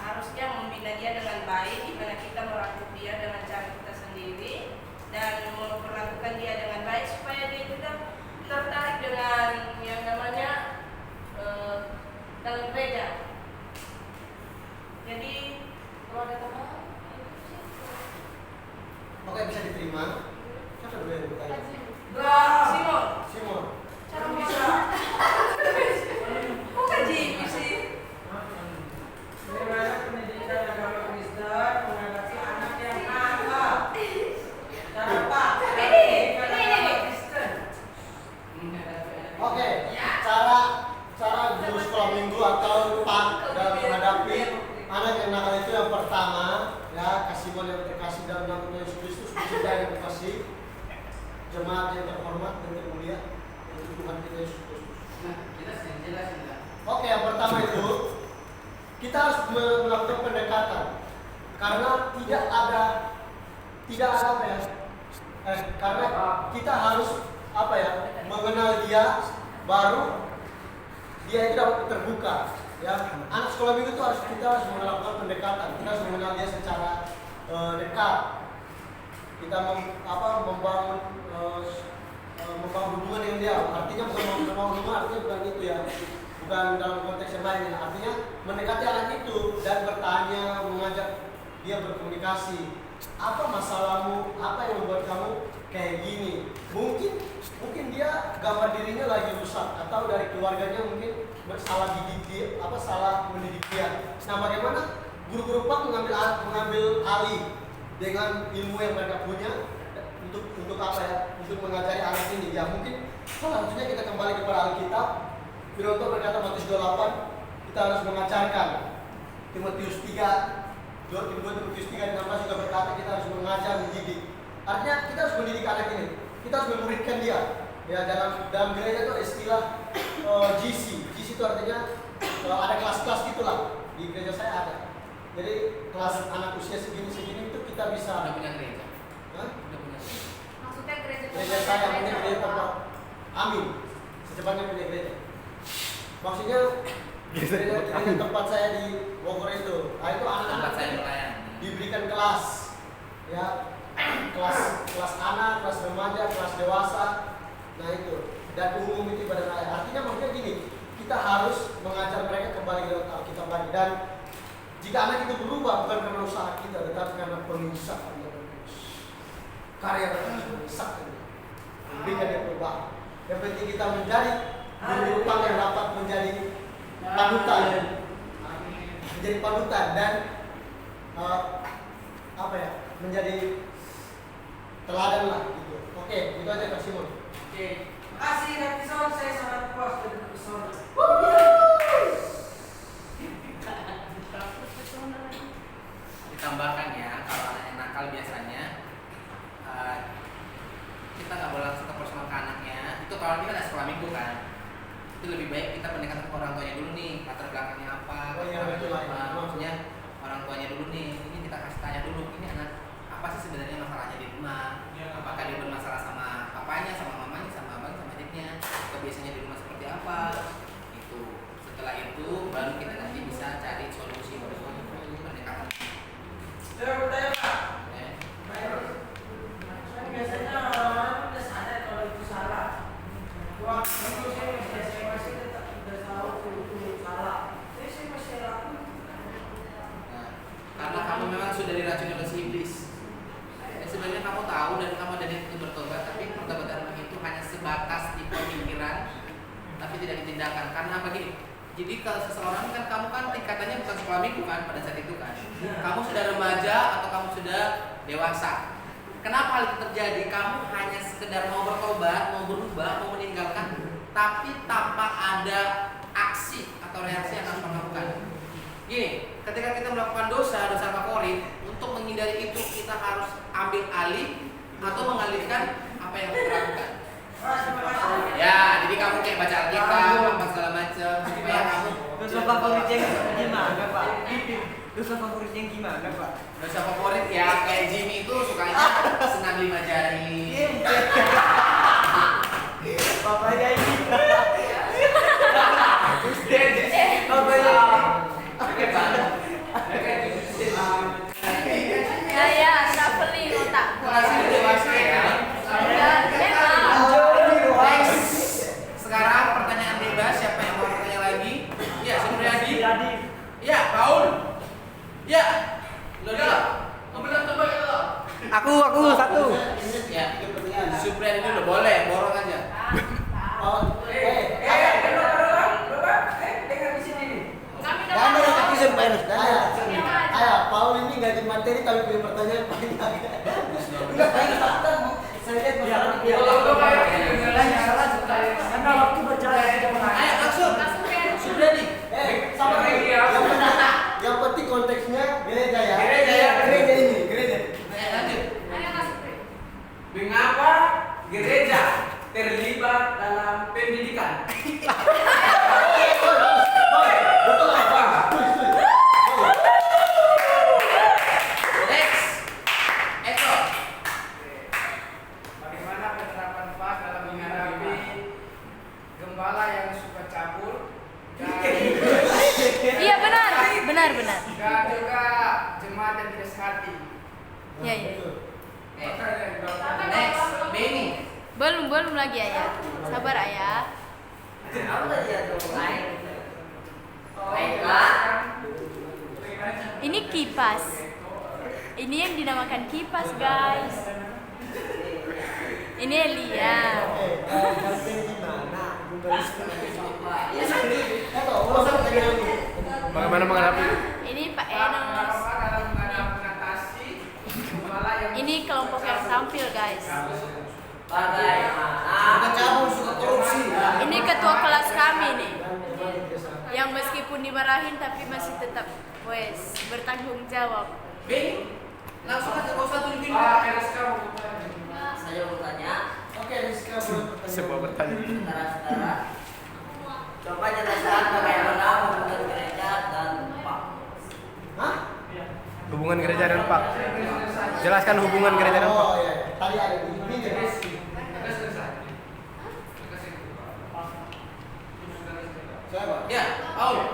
harusnya membina dia dengan baik, di mana kita merangkul dia dengan cara kita sendiri dan memperlakukan dia dengan baik supaya dia juga tertarik dengan yang namanya dalam gereja. Jadi kalau ada tambahan, Oke, bisa diterima. Siapa dulu yang bertanya? Simon. Simon. Cara bisa. Bukan Jimmy sih. Bagaimana pendidikan agama Kristen mengatasi anak yang nakal? Cara Pak. Ini. Kristen. Oke, cara guru sekolah minggu atau Pak dalam menghadapi anak yang nakal itu yang pertama, ya Simon yang terkasih dalam nama Yesus Kristus, kita yang terkasih, jemaat yang terhormat dan termulia, yaitu Tuhan kita Yesus Kristus. Nah, kita sedang jelasin kan. Oke, yang pertama itu kita harus melakukan pendekatan karena tidak ada apa ya? Karena kita harus apa ya? Mengenal dia baru dia itu dapat terbuka. Ya, anak sekolah minggu itu kita harus melakukan pendekatan, kita harus mengenal dia secara dekat. kita membangun membangun hubungan dengan dia. Artinya bukan membangun hubungan, artinya bukan itu ya, bukan dalam konteks yang lain. Artinya mendekati anak itu dan bertanya, mengajak dia berkomunikasi. Apa masalahmu? Apa yang membuat kamu kayak gini? Mungkin dia gambar dirinya lagi rusak, atau dari keluarganya mungkin salah didik dia, salah mendidik dia. Nah, bagaimana guru-guru Pak mengambil alih dengan ilmu yang mereka punya untuk apa ya? Untuk mengajari anak ini. Ya mungkin salah satunya kita kembali kepada Alkitab. Firman Tuhan berkata Matius 28, kita harus mengajarkan. Timotius 3 16 juga berkata kita harus mengajar, mendidik. Artinya kita harus mendidik anak ini. Kita harus memuridkan dia. Ya, dalam gereja itu istilah GC. GC itu artinya ada kelas-kelas gitulah. Di gereja saya ada. Jadi kelas anak usia segini itu kita bisa. Udah punya gereja. Hah? Udah punya gereja. Maksudnya gereja Saya punya gereja tempat. Amin. Secepatnya punya gereja. Maksudnya gereja tempat saya di Bogor itu. Nah, itu Tempat anak-anak saya melayani. diberikan kelas, ya, kelas anak, kelas remaja, kelas dewasa. Nah itu, dan umum itu ibadah raya. Artinya maksudnya gini, kita harus mengajar mereka kembali ke Alkitab lagi. Dan jika anak itu berubah bukan karena usaha kita, tetapi karena pengusahaan karya pengusaha berikan dia perubahan. Yang penting kita menjadi guru yang dapat menjadi panutan, dan menjadi teladan lah gitu. Oke, itu aja Kak Simon. Oke, makasih Rapison, saya sangat puas dengan Rapison. Ditambahkan ya, kalau anak yang nakal biasanya kita nggak boleh langsung ke personal ke anaknya. Itu kalau ini kan ada sekolah minggu kan, itu lebih baik kita pendekatan ke orang tuanya dulu nih, latar belakangnya apa, Oh iya, betul lah. maksudnya orang tuanya dulu nih. Ini kita kasih tanya dulu, ini anak apa sih sebenarnya masalahnya di rumah? Apakah dia bermasalah sama papanya, sama mamanya, sama abang, sama adiknya? Kebiasaannya di rumah seperti apa? Itu. Setelah itu baru kita nanti bisa cari solusi pendekatan. Saya bertanya Pak, Ya. kan biasanya orang-orang udah sadar kalau itu salah. Waktu itu saya masih tetap udah tahu itu salah. Tapi saya masih lakukan. Nah, karena kamu memang sudah diracuni oleh si iblis. Sebenarnya kamu tahu dan kamu ada niat untuk bertobat, tapi pertobatan itu hanya sebatas di pemikiran, tapi tidak ditindakan. Karena begini, jadi kalau seseorang kan kamu kan tingkatannya bukan sekolah minggu kan pada saat itu kan. Kamu sudah remaja atau kamu sudah dewasa. Kenapa hal itu terjadi? Kamu hanya sekedar mau bertobat, mau berubah, mau meninggalkan, tapi tanpa ada aksi atau reaksi yang harus kamu lakukan. Gini, ketika kita melakukan dosa favorit, untuk menghindari itu kita harus ambil alih atau mengalihkan apa yang kita lakukan. Ya, jadi kamu kayak baca Alkitab, apa segala macam, supaya kamu Dosa favorit yang gimana Pak? Dosa favorit yang gimana Pak? dosa favorit ya kayak Jimmy itu sukanya senang 5 jari. Bapaknya ini. Bapaknya Ya, traveling otak gua. Masih dewasa ya. Sekarang pertanyaan bebas, siapa yang mau bertanya lagi? Ya, Supriyadi. Ya, Paul. Ya. Lola. Aku satu. Ya. Supriyadi dulu boleh, borong aja. Kami Paul ini nggak di materi tapi punya pertanyaan banyak. Enggak banyak fakta. Saya lihat Karena waktu berjalan tidak mengalir. Ayo langsung. Supriyadi. sama yang penting konteksnya gereja ya. Gereja ini, gereja. Lanjut. Mengapa gereja terlibat dalam pendidikan? Betul apa? Next. Eko. Bagaimana penerapan PAS dalam menghadapi gembala yang suka cabul Iya benar. dan juga jemaat yang tidak sehati? Iya. Eh, Belum lagi ayah. Sabar ayah. Ini kipas. Ini yang dinamakan kipas, guys. Ini Elia. Bagaimana menghadapi? Ini Pak Enos. Ini kelompok yang tampil, guys. Suka cabul, suka korupsi. Ini ketua kelas kami nih. Yang meskipun dimarahin tapi masih tetap bertanggung jawab. Bing, langsung aja kau satu di Saya mau tanya, Oke, Rizka boleh bertanya. Sebuah bertanya. saudara-saudara, coba jelaskan bagaimana hubungan gereja dan Pak. Hah? Hubungan gereja dan Pak. Jelaskan hubungan gereja dan Pak. Oh iya, tadi ada di pinggir. Siapa? Ya, Paul.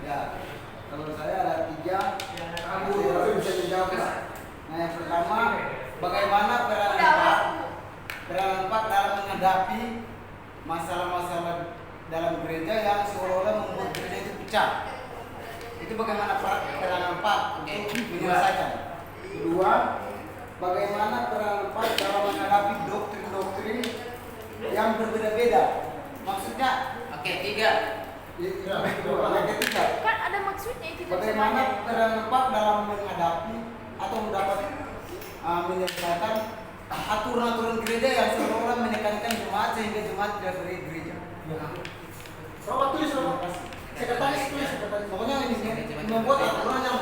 Ya, kalau saya ada 3, tapi bisa dijawab. Nah, yang pertama, bagaimana peranan Pak dalam menghadapi masalah-masalah dalam gereja yang seolah-olah membuat gereja itu pecah. Itu bagaimana peranan Pak untuk menyelesaikan. Kedua, bagaimana peranan Pak dalam menghadapi doktrin-doktrin yang berbeda-beda. Maksudnya, Oke, 3. yang ketiga, Kan ada maksudnya itu. bagaimana peran Pak dalam menghadapi atau mendapat menyelesaikan aturan-aturan gereja yang seolah-olah menekankan jemaat sehingga jemaat tidak beri gereja. Coba tulis, coba. Sekretaris tulis, sekretaris. Pokoknya ini membuat aturan yang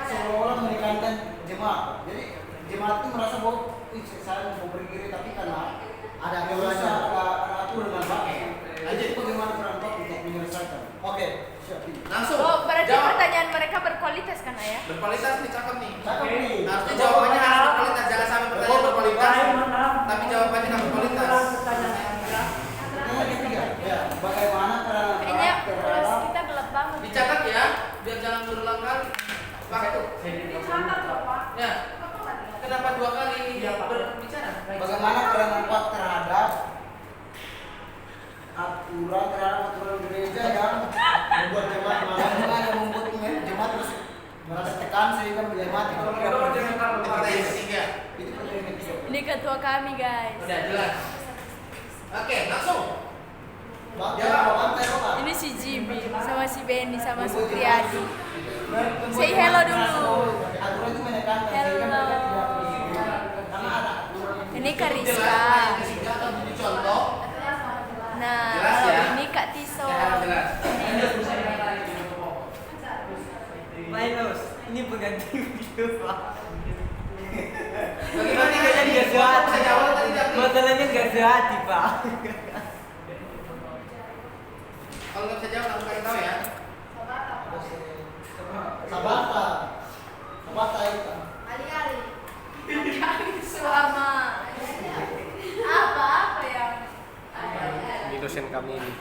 seolah-olah menekankan jemaat. Jadi jemaat itu merasa bahwa saya mau beri gereja, tapi karena ada aturannya, ada aturan dengan Pak. Jadi bagaimana peran Pak untuk menyelesaikan? Oke, siap. Langsung. Oh, berarti Jawab. pertanyaan mereka berkualitas kan ayah? Berkualitas nih, cakep nih. Cakep nih. Harusnya jawabannya harus berkualitas, jangan sampai pertanyaan berkualitas, tapi jawabannya nggak berkualitas. Yang ketiga, ya, bagaimana peran Kayaknya Pak kelas terhadap kita gelap banget. Dicatat ya, biar jangan berulang kali. Pak itu. Ya. Kenapa 2 kali berbicara? bagaimana peran Pak terhadap aturan gereja yang Membuat jemaat malah yang membuat jemaat terus merasa tekan sehingga jemaat itu tidak Pertanyaan ketiga. itu pertanyaan ketiga. Ini ketua kami, guys. Udah jelas. Oke, langsung. Pak, jawab Pak. Ini si Jimmy sama si Benny sama Supriyadi. Say hello dulu. Aturan itu menekankan sehingga Hello. mereka tidak beri gereja karena ada aturan yang Ini Kariska. Jelas. Ketiga atau jadi contoh. Nah, Jelas kalau ya? ini Kak Tiso. Jelas. Pak Enos, ini pengganti video Pak. Bagaimana Kayaknya nggak sehati. Saya jawab tadi tapi. Masalahnya nggak sehati Pak. Kalau nggak bisa jawab langsung kasih tahu ya. Sabata. Sabata itu. Selama apa yang Ini dosen kami ini.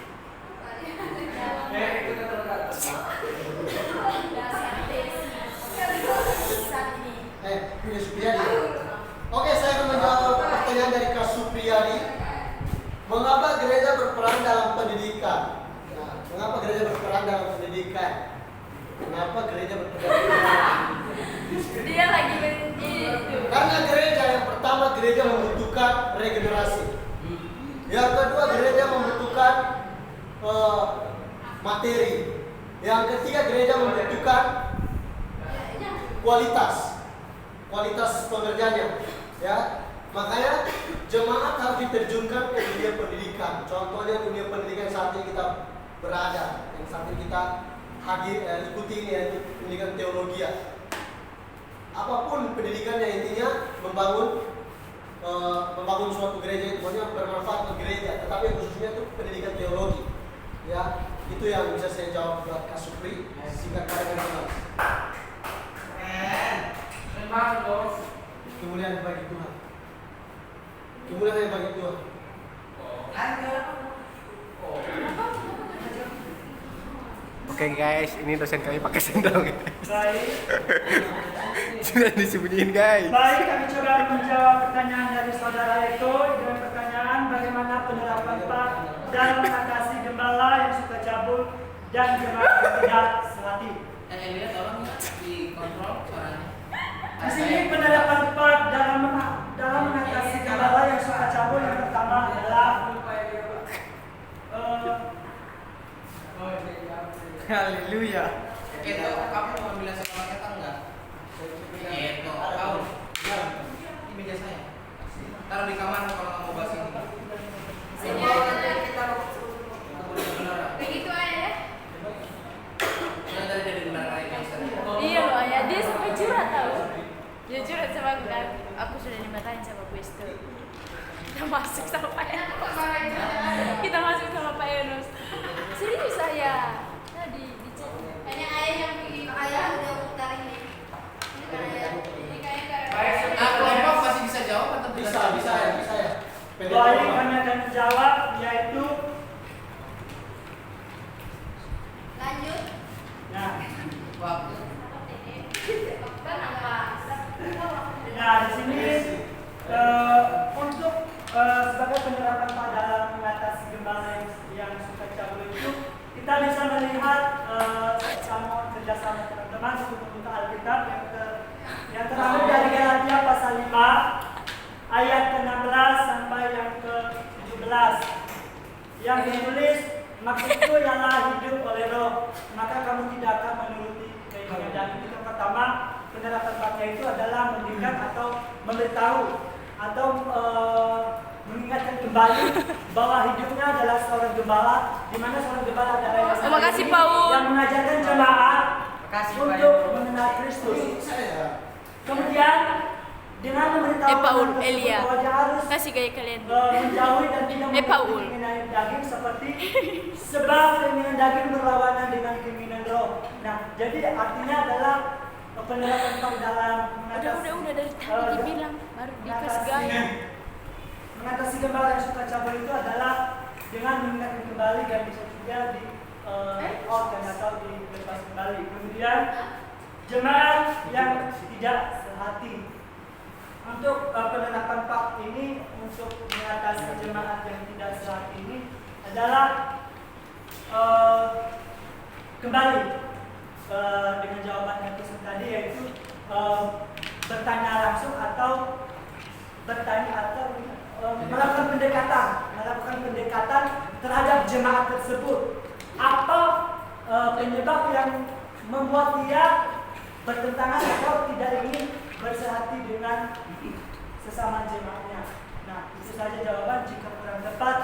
Punya Supriyadi. Oke, saya akan menjawab pertanyaan dari Kak Supriyadi. Mengapa gereja berperan dalam pendidikan? Nah, mengapa gereja berperan dalam pendidikan? Kenapa gereja berperan? dia lagi berhenti itu. Karena gereja yang pertama gereja membutuhkan regenerasi. Yang kedua gereja membutuhkan materi. Yang ketiga gereja membutuhkan kualitas pengerjanya. Ya, makanya jemaat harus diterjunkan ke dunia pendidikan. Contohnya dunia pendidikan saat ini kita berada, yang saat ini kita ikuti ini yaitu pendidikan teologi. Apapun pendidikannya intinya membangun suatu gereja itu pokoknya bermanfaat untuk gereja, tetapi khususnya itu pendidikan teologi. Ya, itu yang bisa saya jawab buat Kak Supri. Singkat padat dan jelas. Kemuliaan bagi Tuhan. Kemuliaan bagi Tuhan. Oke guys, ini dosen kami pakai sendal guys. Baik, Sudah disembunyiin guys. baik kami coba menjawab pertanyaan dari saudara itu. penerapan Pak dalam mengatasi gembala yang suka cabul dan jemaat yang tidak sehati. Elia tolong ya dikontrol suaranya. Di sini penerapan Pak dalam mengatasi gembala yang suka cabul yang pertama adalah Haleluya. Itu kamu mau bilang sama kita enggak? Itu kau. Ini meja saya. Taruh di kamar kalau kamu bahas ini. Sini aja kita Begitu aja ya. Yang tadi dari benar lagi. Iya loh ayah, dia sampai curhat tahu. Dia curhat sama aku kan. Aku sudah dimarahin sama Bu Esther. Kita masuk sama Pak Enos. Kita masuk sama Pak Enos. Serius saya. Tadi di chat. Hanya ayah yang begini. Ayah udah putar ini. Ini kan ayah. Ini kayaknya Kelompok masih bisa jawab atau Bisa ya. Baik, kami akan menjawab yaitu lanjut. nah, waktu. Kan apa? nah di sini untuk sebagai penerapan Pak dalam mengatasi gembala yang suka cabul itu kita bisa melihat sama kerjasama teman-teman untuk membuka Alkitab yang terambil dari Galatia pasal 5 ayat ke-16 sampai yang ke-17 yang ditulis maksudku ialah hidup oleh roh maka kamu tidak akan menuruti keinginan daging. Itu pertama penerapan Paknya itu adalah mendidik atau memberitahu atau mengingatkan kembali bahwa hidupnya adalah seorang gembala di mana seorang gembala adalah yang Terima kasih, Paul. yang mengajarkan jemaat Makasih, Pak. untuk mengenal Kristus. Kemudian dengan memberitahu Paul, tersebut Elia. bahwa dia harus Kasih gaya kalian. menjauhi dan tidak Paul. mengikuti keinginan daging seperti sebab keinginan daging berlawanan dengan keinginan roh. Nah, jadi artinya adalah penerapan Pak dalam mengatasi Udah dari tadi dibilang baru dikasih gaya. mengatasi gembala yang suka cabul itu adalah dengan mengingatkan kembali dan bisa juga di outkan atau dilepas kembali. Kemudian jemaat yang tidak sehati. Untuk penerapan Pak ini untuk mengatasi jemaat yang tidak sehati ini adalah kembali dengan jawaban yang Kristen tadi yaitu bertanya langsung atau bertanya atau melakukan pendekatan terhadap jemaat tersebut. Apa penyebab yang membuat dia bertentangan atau tidak ingin bersehati dengan sesama jemaatnya. Nah, itu saja jawaban. Jika kurang tepat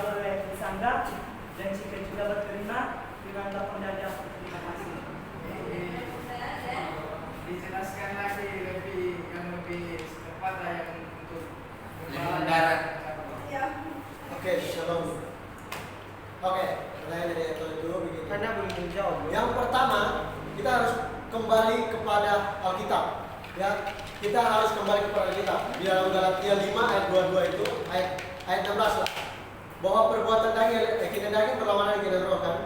boleh disanggah dan jika juga berterima dengan lapang dada. Terima kasih. Dijelaskan lagi yang lebih tepat yang untuk Mendarat. Oke, shalom. Oke, pertanyaan dari Eto itu begini. Karena belum menjawab. Yang pertama, kita harus kembali kepada Alkitab. Ya, kita harus kembali kepada Alkitab. Di dalam Galatia 5 ayat 22 itu, ayat 16 lah. Bahwa perbuatan keinginan daging berlawanan dengan roh kan.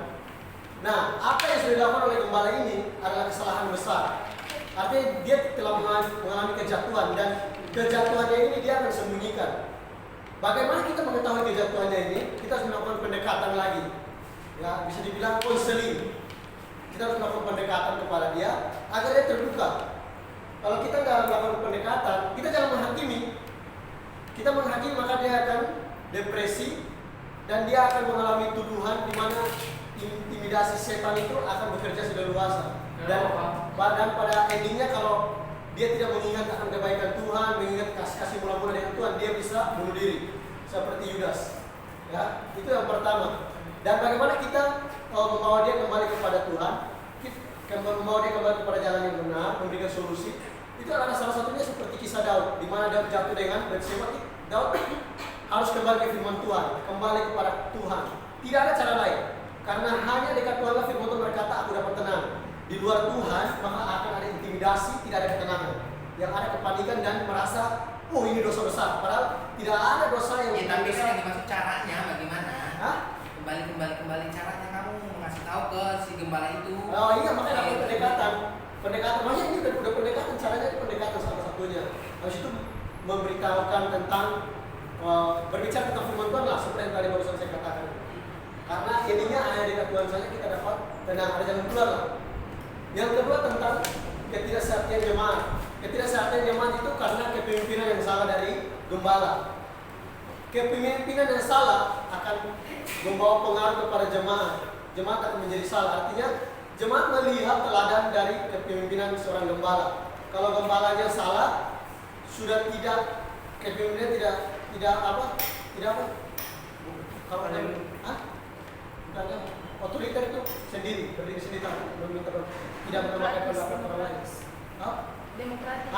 Nah, apa yang sudah dilakukan oleh gembala ini adalah kesalahan besar. Artinya dia telah mengalami kejatuhan dan kejatuhannya ini dia akan sembunyikan. Bagaimana kita mengetahui kejatuhannya ini? Kita harus melakukan pendekatan lagi. Ya, bisa dibilang konseling. Kita harus melakukan pendekatan kepada dia agar dia terbuka. Kalau kita nggak melakukan pendekatan, kita jangan menghakimi. Kita menghakimi maka dia akan depresi dan dia akan mengalami tuduhan di mana intimidasi setan itu akan bekerja sudah luasa. Dan pada endingnya kalau dia tidak mengingat akan kebaikan Tuhan, mengingat kasih mula-mula dengan Tuhan, dia bisa bunuh diri seperti Yudas. Ya, itu yang pertama. Dan bagaimana kita membawa dia kembali kepada Tuhan, membawa dia kembali kepada jalan yang benar, memberikan solusi. Itu adalah salah satunya seperti kisah Daud, di mana Daud jatuh dengan Batseba. Daud harus kembali ke firman Tuhan, kembali kepada Tuhan. Tidak ada cara lain, karena hanya dekat Tuhanlah firman Tuhan berkata, aku dapat tenang. Di luar Tuhan, maka akan ada intimidasi, tidak ada ketenangan. Yang ada kepanikan dan merasa, oh ini dosa besar. Padahal tidak ada dosa yang Tapi kan yang dimaksud caranya bagaimana? Hah? Kembali caranya kamu ngasih tahu ke si gembala itu. Oh iya, makanya ada pendekatan. Makanya ini udah pendekatan, caranya itu pendekatan salah satunya. Habis itu memberitahukan tentang berbicara tentang firman Tuhan lah, seperti yang tadi barusan saya katakan. Karena ininya hanya dengan Tuhan saja kita dapat tenang, ada jalan keluar lah. Yang kedua tentang ketidaksehatan jemaat. Ketidaksehatan jemaat itu karena kepemimpinan yang salah dari gembala. Kepemimpinan yang salah akan membawa pengaruh kepada jemaat. Jemaat akan menjadi salah. Artinya jemaat melihat teladan dari kepemimpinan seorang gembala. Kalau gembalanya salah, sudah tidak kepemimpinan tidak apa? Kalau bukan otoriter itu sendiri, berdiri sendiri, tidak menggunakan pendapat orang lain. Demokratis.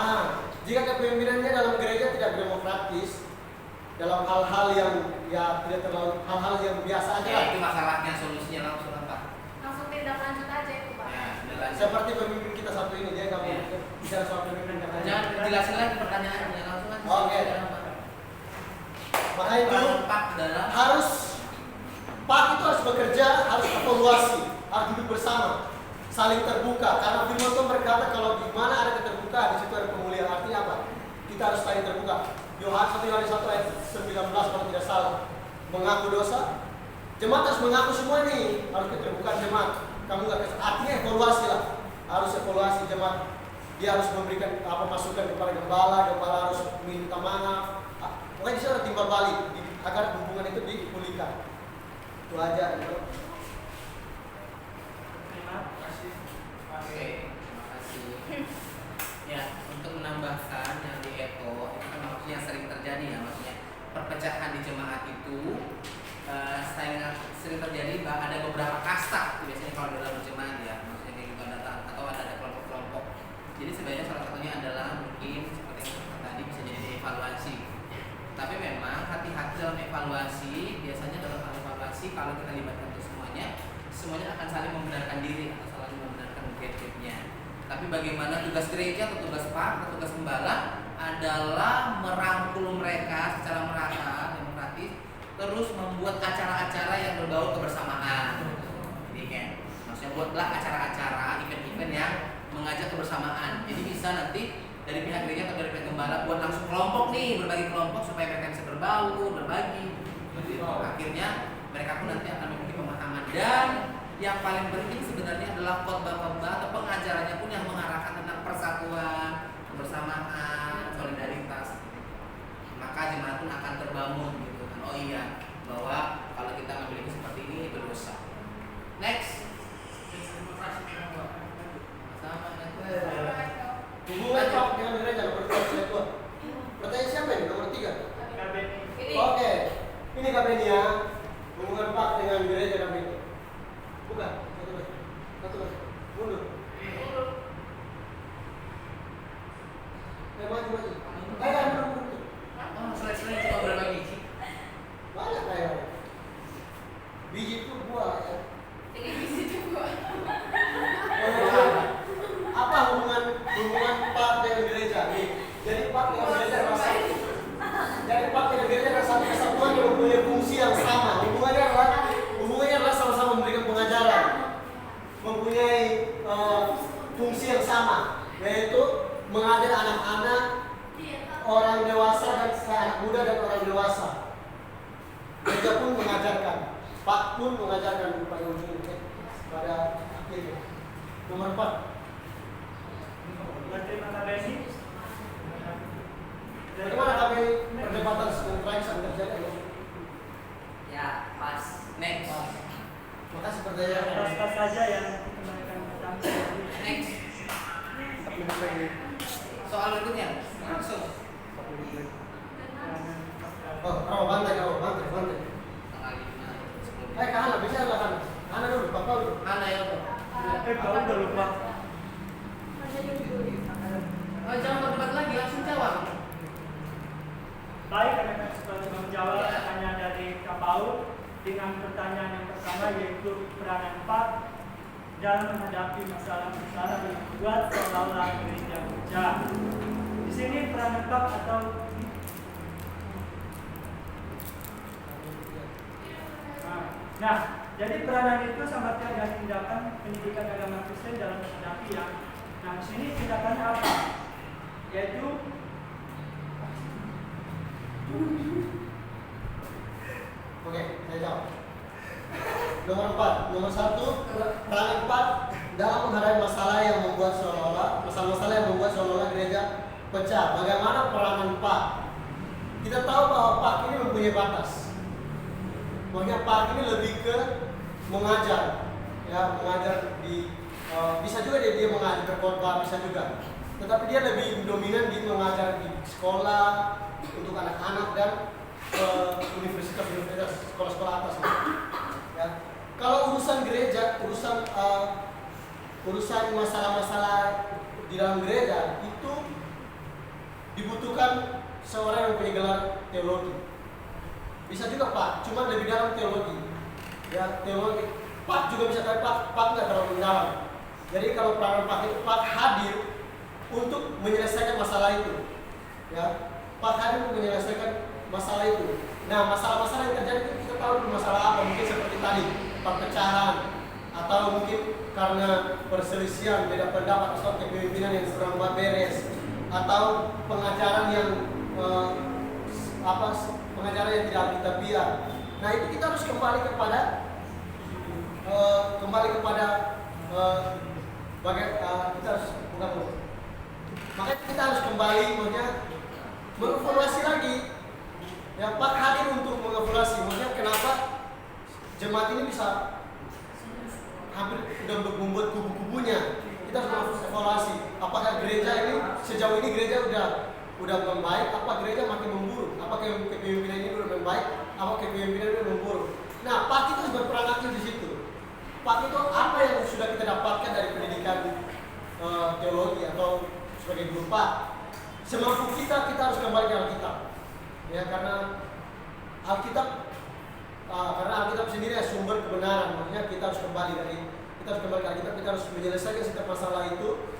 Jika kepemimpinannya dalam gereja tidak demokratis, dalam hal-hal yang ya tidak terlalu hal-hal yang biasa aja. Ya, itu masalahnya, solusinya langsung apa? Langsung tindak lanjut aja itu Pak. Ya, lanjut. Seperti pemimpin kita satu ini, dia nggak mau Ya. bicara soal pemimpin yang lain. Jangan dijelasin lagi pertanyaannya, langsung aja. Oke. Makanya itu Pak dalam harus Pak itu harus bekerja, harus evaluasi, harus duduk bersama, saling terbuka. Karena firman Tuhan berkata kalau di mana ada keterbukaan, di situ ada pemulihan. Artinya apa? Kita harus saling terbuka. Yohanes 1 ayat 19 kalau tidak salah, mengaku dosa. Jemaat harus mengaku semua nih, harus keterbukaan jemaat. Kamu nggak artinya evaluasi lah, harus evaluasi jemaat. Dia harus memberikan masukan kepada gembala harus minta maaf. Pokoknya di sana ada timbal balik agar hubungan itu dipulihkan. Itu aja. Terima kasih. Oke, terima kasih. Ya, untuk menambahkan yang di Eko, itu kan maksudnya sering terjadi ya, maksudnya perpecahan di jemaat itu sering terjadi, ada beberapa kasta biasanya kalau dalam jemaat ya, maksudnya kayak gitu atau ada kelompok-kelompok. Jadi sebenarnya salah satunya adalah mungkin seperti yang tadi bisa jadi evaluasi. Tapi memang hati-hati dalam evaluasi, biasanya dalam evaluasi kalau kita libatkan untuk semuanya akan saling membenarkan diri atau saling membenarkan gap-gapnya. Tapi bagaimana tugas gereja atau tugas Pak atau tugas gembala adalah merangkul mereka secara merata, demokratis, terus membuat acara-acara yang berbau kebersamaan. Jadi kan, maksudnya buatlah acara-acara, event-event yang mengajak kebersamaan. Jadi bisa nanti dari pihak gereja atau dari pihak gembala buat langsung kelompok nih, berbagi kelompok supaya mereka bisa berbau, berbagi. Jadi akhirnya mereka pun nanti akan memiliki pemahaman. Dan yang paling penting sebenarnya adalah khotbah-khotbah atau pengajarannya pun yang mengarahkan tentang persatuan, kebersamaan, solidaritas. Maka jemaat pun akan terbangun gitu kan. Oh iya, bahwa kalau kita memiliki seperti ini berdosa. Next. Hubungan Pak dengan gereja nomor 2. Pertanyaan siapa ini? Nomor 3. Ini. Oke. Ini kabinnya. Hubungan Pak dengan gereja kabin. Bukan. Satu lagi. Mundur. Maju. Mundur. Slide-slide cuma berapa biji? Banyak kayak. Biji itu buah ya. Ini bisa juga. Apa hubungan Pak dengan gereja? Nih, jadi Pak dengan gereja adalah satu. Jadi Pak dengan gereja adalah satu kesatuan yang mempunyai fungsi yang sama. Hubungannya adalah sama-sama memberikan pengajaran, mempunyai fungsi yang sama, yaitu mengajar anak-anak, orang dewasa dan anak muda dan orang dewasa. Gereja pun mengajarkan, Pak pun mengajarkan pada ujungnya pada akhirnya. Nomor 4. Terima kasih. Bagaimana kami perdebatan sebelum terakhir sampai terjadi? Ya, pas. Next. Makasih pertanyaan. Pas-pas saja yang mereka bertanya. Next. Soal berikutnya langsung. Oh, bantai. Tanggal 5. Ke Hana, bisa lah Hana. Hana dulu, Bapak dulu. Mana ya, Bro? Kau udah lupa. Oh, jangan berdebat lagi, langsung jawab. Baik, kami akan setelah menjawab pertanyaan dari Kak Paul dengan pertanyaan yang pertama yaitu peranan Pak dalam menghadapi masalah-masalah yang membuat seolah-olah gereja pecah. Di sini peranan Pak atau nah, jadi peranan itu sama dengan tindakan pendidikan agama Kristen dalam menghadapi yang. Nah, di sini tindakannya apa? Yaitu Nomor 4. Nomor 1, peran 4 dalam menghadapi masalah yang membuat masalah-masalah yang membuat seolah-olah gereja pecah. Bagaimana peranan Pak? Kita tahu bahwa Pak ini mempunyai batas. Makanya Pak ini lebih ke mengajar, ya mengajar di bisa juga dia mengajar berkhotbah, bisa juga. Tetapi dia lebih dominan di mengajar di sekolah untuk anak-anak dan universitas, sekolah-sekolah atas. Ya. Kalau urusan gereja, urusan masalah-masalah di dalam gereja itu dibutuhkan seorang yang punya gelar teologi. Bisa juga Pak, cuma lebih dalam teologi. Ya, teologi. Pak juga bisa, tapi Pak nggak terlalu mendalam. Jadi kalau peranan Pak itu, Pak hadir untuk menyelesaikan masalah itu. Ya, Pak hadir untuk menyelesaikan masalah itu. Nah, masalah-masalah yang terjadi itu kita tahu masalah apa? Mungkin seperti tadi, perpecahan, atau mungkin karena perselisihan, beda pendapat, atau kepemimpinan yang kurang beres, atau pengajaran yang pengajaran yang tidak alkitabiah. Nah, itu kita harus kembali kepada kita harus makanya kita harus kembali mengevaluasi lagi. Ya, Pak hadir untuk mengevaluasi, maksudnya kenapa jemaat ini bisa hampir sudah membuat kubu-kubunya. Kita harus mengevaluasi apakah gereja ini sejauh ini gereja udah membaik, apa gereja makin memburuk, apa kepemimpinan ini udah membaik, apa kepemimpinan ini memburuk. Nah, Pak itu harus berperan aktif di situ. Pak itu apa yang sudah kita dapatkan dari pendidikan teologi atau sebagai guru Pak? Semampu kita harus kembali ke Alkitab. Ya, karena Alkitab sendiri adalah sumber kebenaran. Makanya kita harus kembali ke Alkitab. Kita harus menyelesaikan setiap masalah itu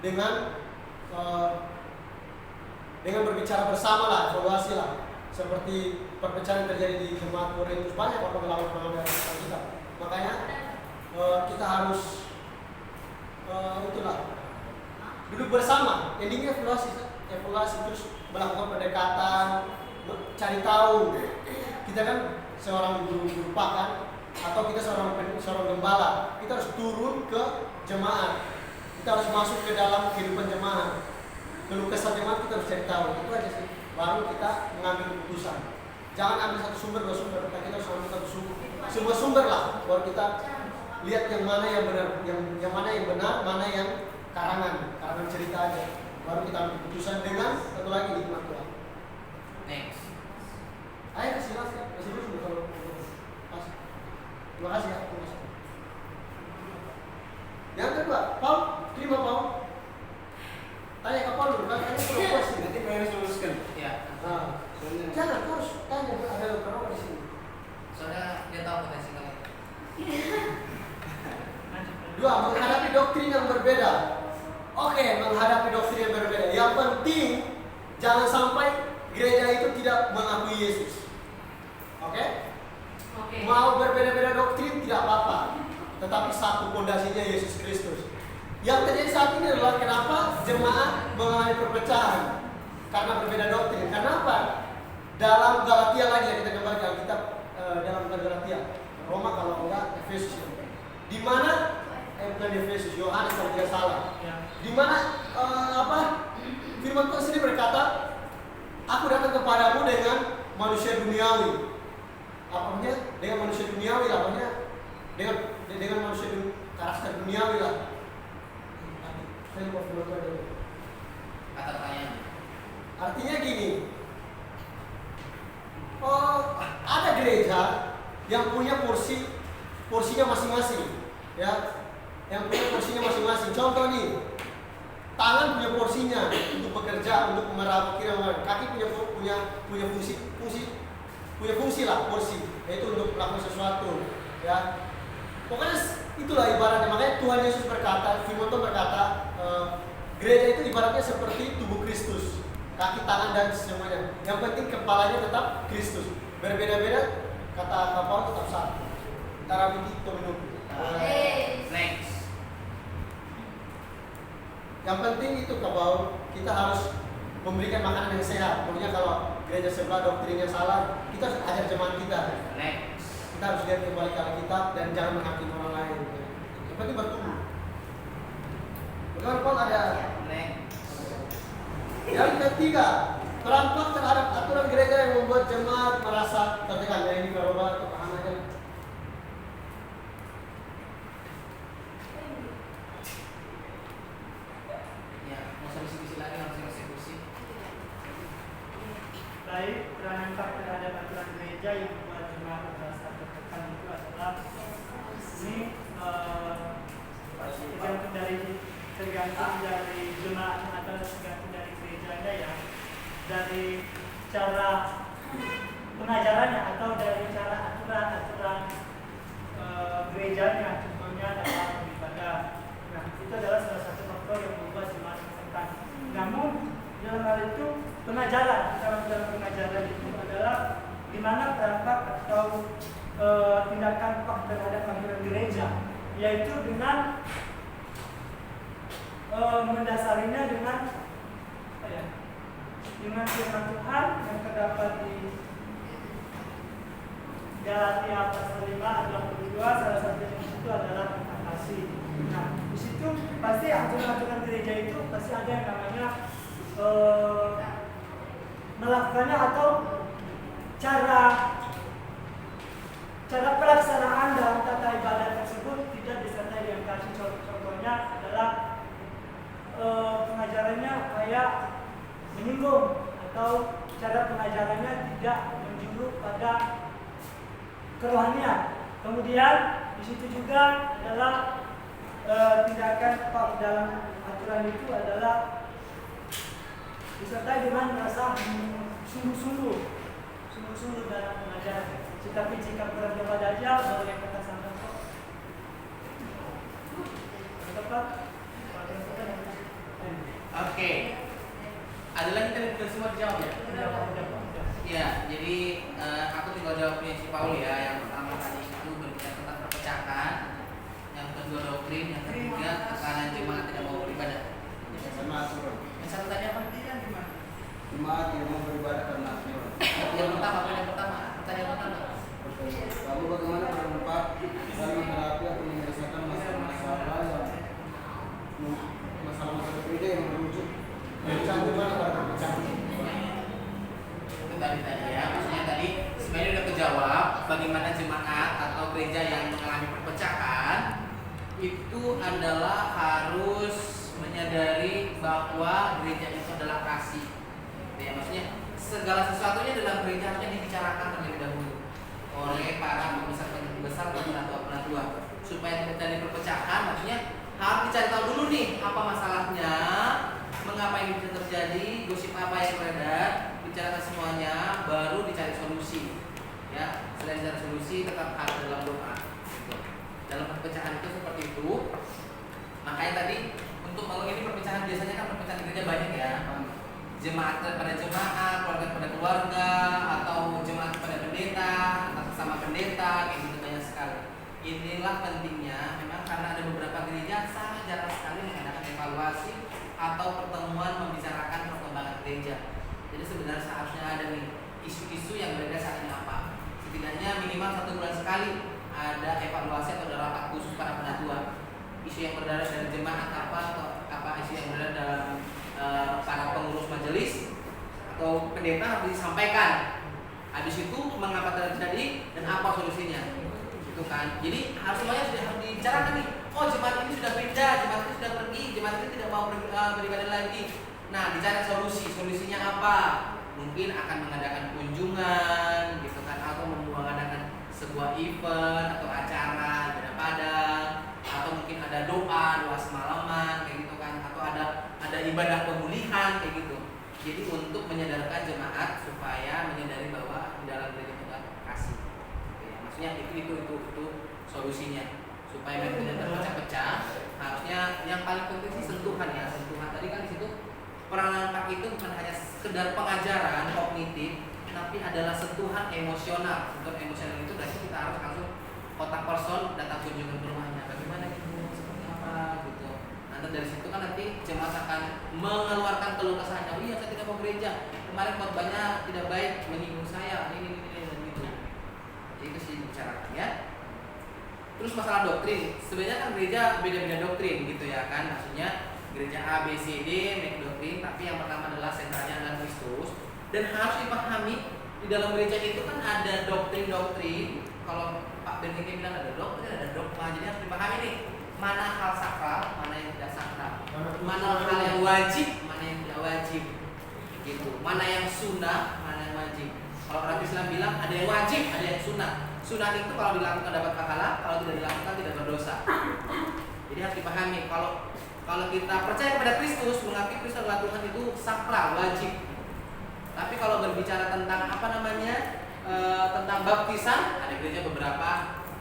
dengan berbicara bersama lah, evaluasi lah. Seperti perpecahan yang terjadi di jemaat Korintus, banyak orang melawan dari Alkitab. Makanya kita harus duduk bersama, endingnya evaluasi terus melakukan pendekatan, cari tahu. Kita kan seorang guru Pak kan, atau kita seorang gembala, kita harus turun ke jemaat, kita harus masuk ke dalam kehidupan jemaat, keluh kesah jemaat kita harus cari tahu. Itu aja sih, baru kita mengambil keputusan. Jangan ambil satu sumber, dua sumber, kita harus ambil satu sumber, semua sumber lah, baru kita lihat yang mana yang benar, yang mana yang benar, mana yang karangan cerita aja. Baru kita ambil keputusan dengan satu lagi hikmat Tuhan. Next. Ayo kasih dulu kalau pas. Terima kasih ya. Yang kedua, Paul, terima Paul. Tanya ke Paul dulu, kan perlu kuasa. Nanti pengen luruskan. Ya. Jangan terus tanya, ada berapa di sini. Soalnya dia tahu potensi kalian. 2. Menghadapi doktrin yang berbeda. Oke, menghadapi doktrin yang berbeda. Yang penting jangan sampai gereja itu tidak mengakui Yesus. Oke? Mau berbeda-beda doktrin tidak apa-apa, tetapi satu pondasinya Yesus Kristus. Yang terjadi saat ini adalah kenapa jemaat mengalami perpecahan karena berbeda doktrin. Kenapa? Dalam Galatia lagi, kita kembali ke Alkitab, dalam Galatia, Roma kalau enggak Efesus. Di mana bukan Efesus, Yohanes kalau tidak salah. Di mana firman Tuhan sendiri berkata, aku datang kepadamu dengan manusia duniawi. Apanya? Dengan manusia duniawi lah, apanya? Dengan manusia karakter duniawi lah. Saya lupa firman Tuhan dulu. Kata tanya. Artinya gini. Ada gereja yang punya porsinya masing-masing, ya. Yang punya porsinya masing-masing. Contoh nih, tangan punya porsinya untuk bekerja, untuk memerhati kiri, kaki punya fungsi lah, porsi, yaitu untuk melakukan sesuatu, ya. Pokoknya itulah ibaratnya. Makanya Tuhan Yesus berkata, firman Tuhan berkata, gereja itu ibaratnya seperti tubuh Kristus, kaki, tangan dan semuanya. Yang penting kepalanya tetap Kristus. Berbeda-beda, kata kapal tetap satu. Tara biji minum. Next. Yang penting itu kapal, kita harus memberikan makanan yang sehat. Pokoknya kalau gereja sebelah doktrinnya salah, kita harus ajar jemaat kita. Next. kita harus lihat kembali ke Alkitab dan jangan menghakimi orang lain. Yang penting bertumbuh. Bagaimana Pak ada? Yang ketiga, terdampak terhadap aturan gereja yang membuat jemaat merasa tertekan. Ya, ini kalau atau paham aja. Ya, mau diskusi lagi harus eksekusi. Baik, terdampak terhadap aturan gereja yang membuat jemaat merasa tertekan itu adalah ini tergantung dari jemaat atau tergantung dari gerejanya ya, dari cara pengajarannya atau dari cara aturan gerejanya, contohnya dalam beribadah. Nah, itu adalah salah satu faktor yang membuat jemaat tertekan. Namun dalam hal itu pengajaran pengajaran itu adalah di mana dampak atau tindakan terhadap aturan gereja, yaitu dengan mendasarinya dengan dengan firman Tuhan yang terdapat di Galatia pasal 5 ayat 22, salah satu itu adalah tentang kasih. Nah, di situ pasti aturan-aturan gereja itu pasti ada yang namanya melakukannya atau cara pelaksanaan dalam tata ibadah tersebut tidak disertai dengan kasih. Contohnya adalah pengajarannya kayak menyinggung atau cara pengajarannya tidak menjurus pada kerohanian. Kemudian di situ juga adalah tindakan dalam aturan itu adalah disertai dengan rasa sungguh-sungguh dalam pengajaran. Tetapi jika berat kepada aja baru yang kata sampai kok. Tepat. Oke. Ada lagi tadi semua dijawab ya? Ya, jadi aku tinggal jawabnya si Paul ya. Yang pertama tadi itu berbicara tentang perpecahan, yang kedua doktrin, yang ketiga tekanan jemaat tidak mau beribadah. Yang satu tadi apa? Jemaat tidak mau beribadah karena aturan. Pertanyaan pertama. Lalu bagaimana berempat dalam menghadapi atau menyelesaikan masalah-masalah berbeda yang merujuk kecanduan pada perpecahan? Itu tadi ya, maksudnya tadi sebenarnya udah kejawab bagaimana jemaat atau gereja yang mengalami perpecahan itu adalah harus menyadari bahwa gereja itu adalah kasih. Ya, maksudnya segala sesuatunya dalam gereja harusnya dibicarakan terlebih dahulu oleh para pembesar atau penatua supaya dari perpecahan maksudnya harus dicari tahu dulu nih apa masalahnya, mengapa ini bisa terjadi, gosip apa yang beredar, bicarakan semuanya, baru dicari solusi. Ya, selain dicari solusi tetap harus dalam doa. Gitu. Dalam perpecahan itu seperti itu. Makanya tadi untuk kalau ini perpecahan biasanya kan perpecahan gereja banyak ya. Jemaat pada jemaat, keluarga pada keluarga, atau jemaat pada pendeta, atau sesama pendeta, kayak gitu banyak sekali. Inilah pentingnya, memang karena ada beberapa gereja sangat jarang sekali mengadakan evaluasi atau pertemuan membicarakan perkembangan gereja. Jadi sebenarnya seharusnya ada nih isu-isu yang beredar saat ini apa. Setidaknya minimal 1 bulan sekali ada evaluasi atau ada rapat khusus para penatua. Isu yang beredar dari jemaat apa atau apa isu yang beredar dalam para pengurus majelis atau pendeta harus disampaikan. Habis itu mengapa terjadi dan apa solusinya, gitu kan? Jadi harus semuanya sudah harus dibicarakan nih. Oh, jemaat ini sudah beda, jemaat ini sudah pergi, jemaat ini tidak mau beribadah lagi. Nah, dicari solusinya apa? Mungkin akan mengadakan kunjungan, gitu kan? Atau mengadakan sebuah event atau acara ibadah padang, atau mungkin ada doa semalaman, kayak gitu kan? Atau ada ibadah pemulihan kayak gitu. Jadi untuk menyadarkan jemaat supaya menyadari bahwa di dalam gereja itu ada kasih. Ya, maksudnya itu solusinya supaya mereka tidak terpecah-pecah. Harusnya yang paling penting sih sentuhan ya, sentuhan. Tadi kan di situ peranan Pak itu bukan hanya sekedar pengajaran kognitif, tapi adalah sentuhan emosional. Sentuhan emosional itu berarti kita harus langsung kontak person, datang kunjungan ke rumahnya. Bagaimana ibu, seperti apa gitu. Dari situ kan nanti jemaat akan mengeluarkan keluh kesahnya. Oh iya, saya tidak mau gereja. Kemarin khotbahnya tidak baik, menyinggung saya. Ini dan gitu. Jadi itu sih dibicarakan ya. Terus masalah doktrin, sebenarnya kan gereja beda-beda doktrin gitu ya kan, maksudnya gereja A, B, C, D make doktrin, tapi yang pertama adalah sentralnya adalah Kristus. Dan harus dipahami di dalam gereja itu kan ada doktrin-doktrin. Kalau Pak Ben ini bilang ada doktrin, ada dogma, jadi harus dipahami nih mana hal sakral, mana yang tidak sakral, mana hal yang wajib, mana yang tidak wajib, gitu. Mana yang sunnah, mana yang wajib. Kalau orang Islam bilang ada yang wajib, ada yang sunnah. Sunnah itu kalau dilakukan dapat pahala, kalau tidak dilakukan tidak berdosa. Jadi harus dipahami kalau kita percaya pada Kristus, mengakui Kristus adalah Tuhan itu sakral, wajib. Tapi kalau berbicara tentang tentang baptisan, ada gereja beberapa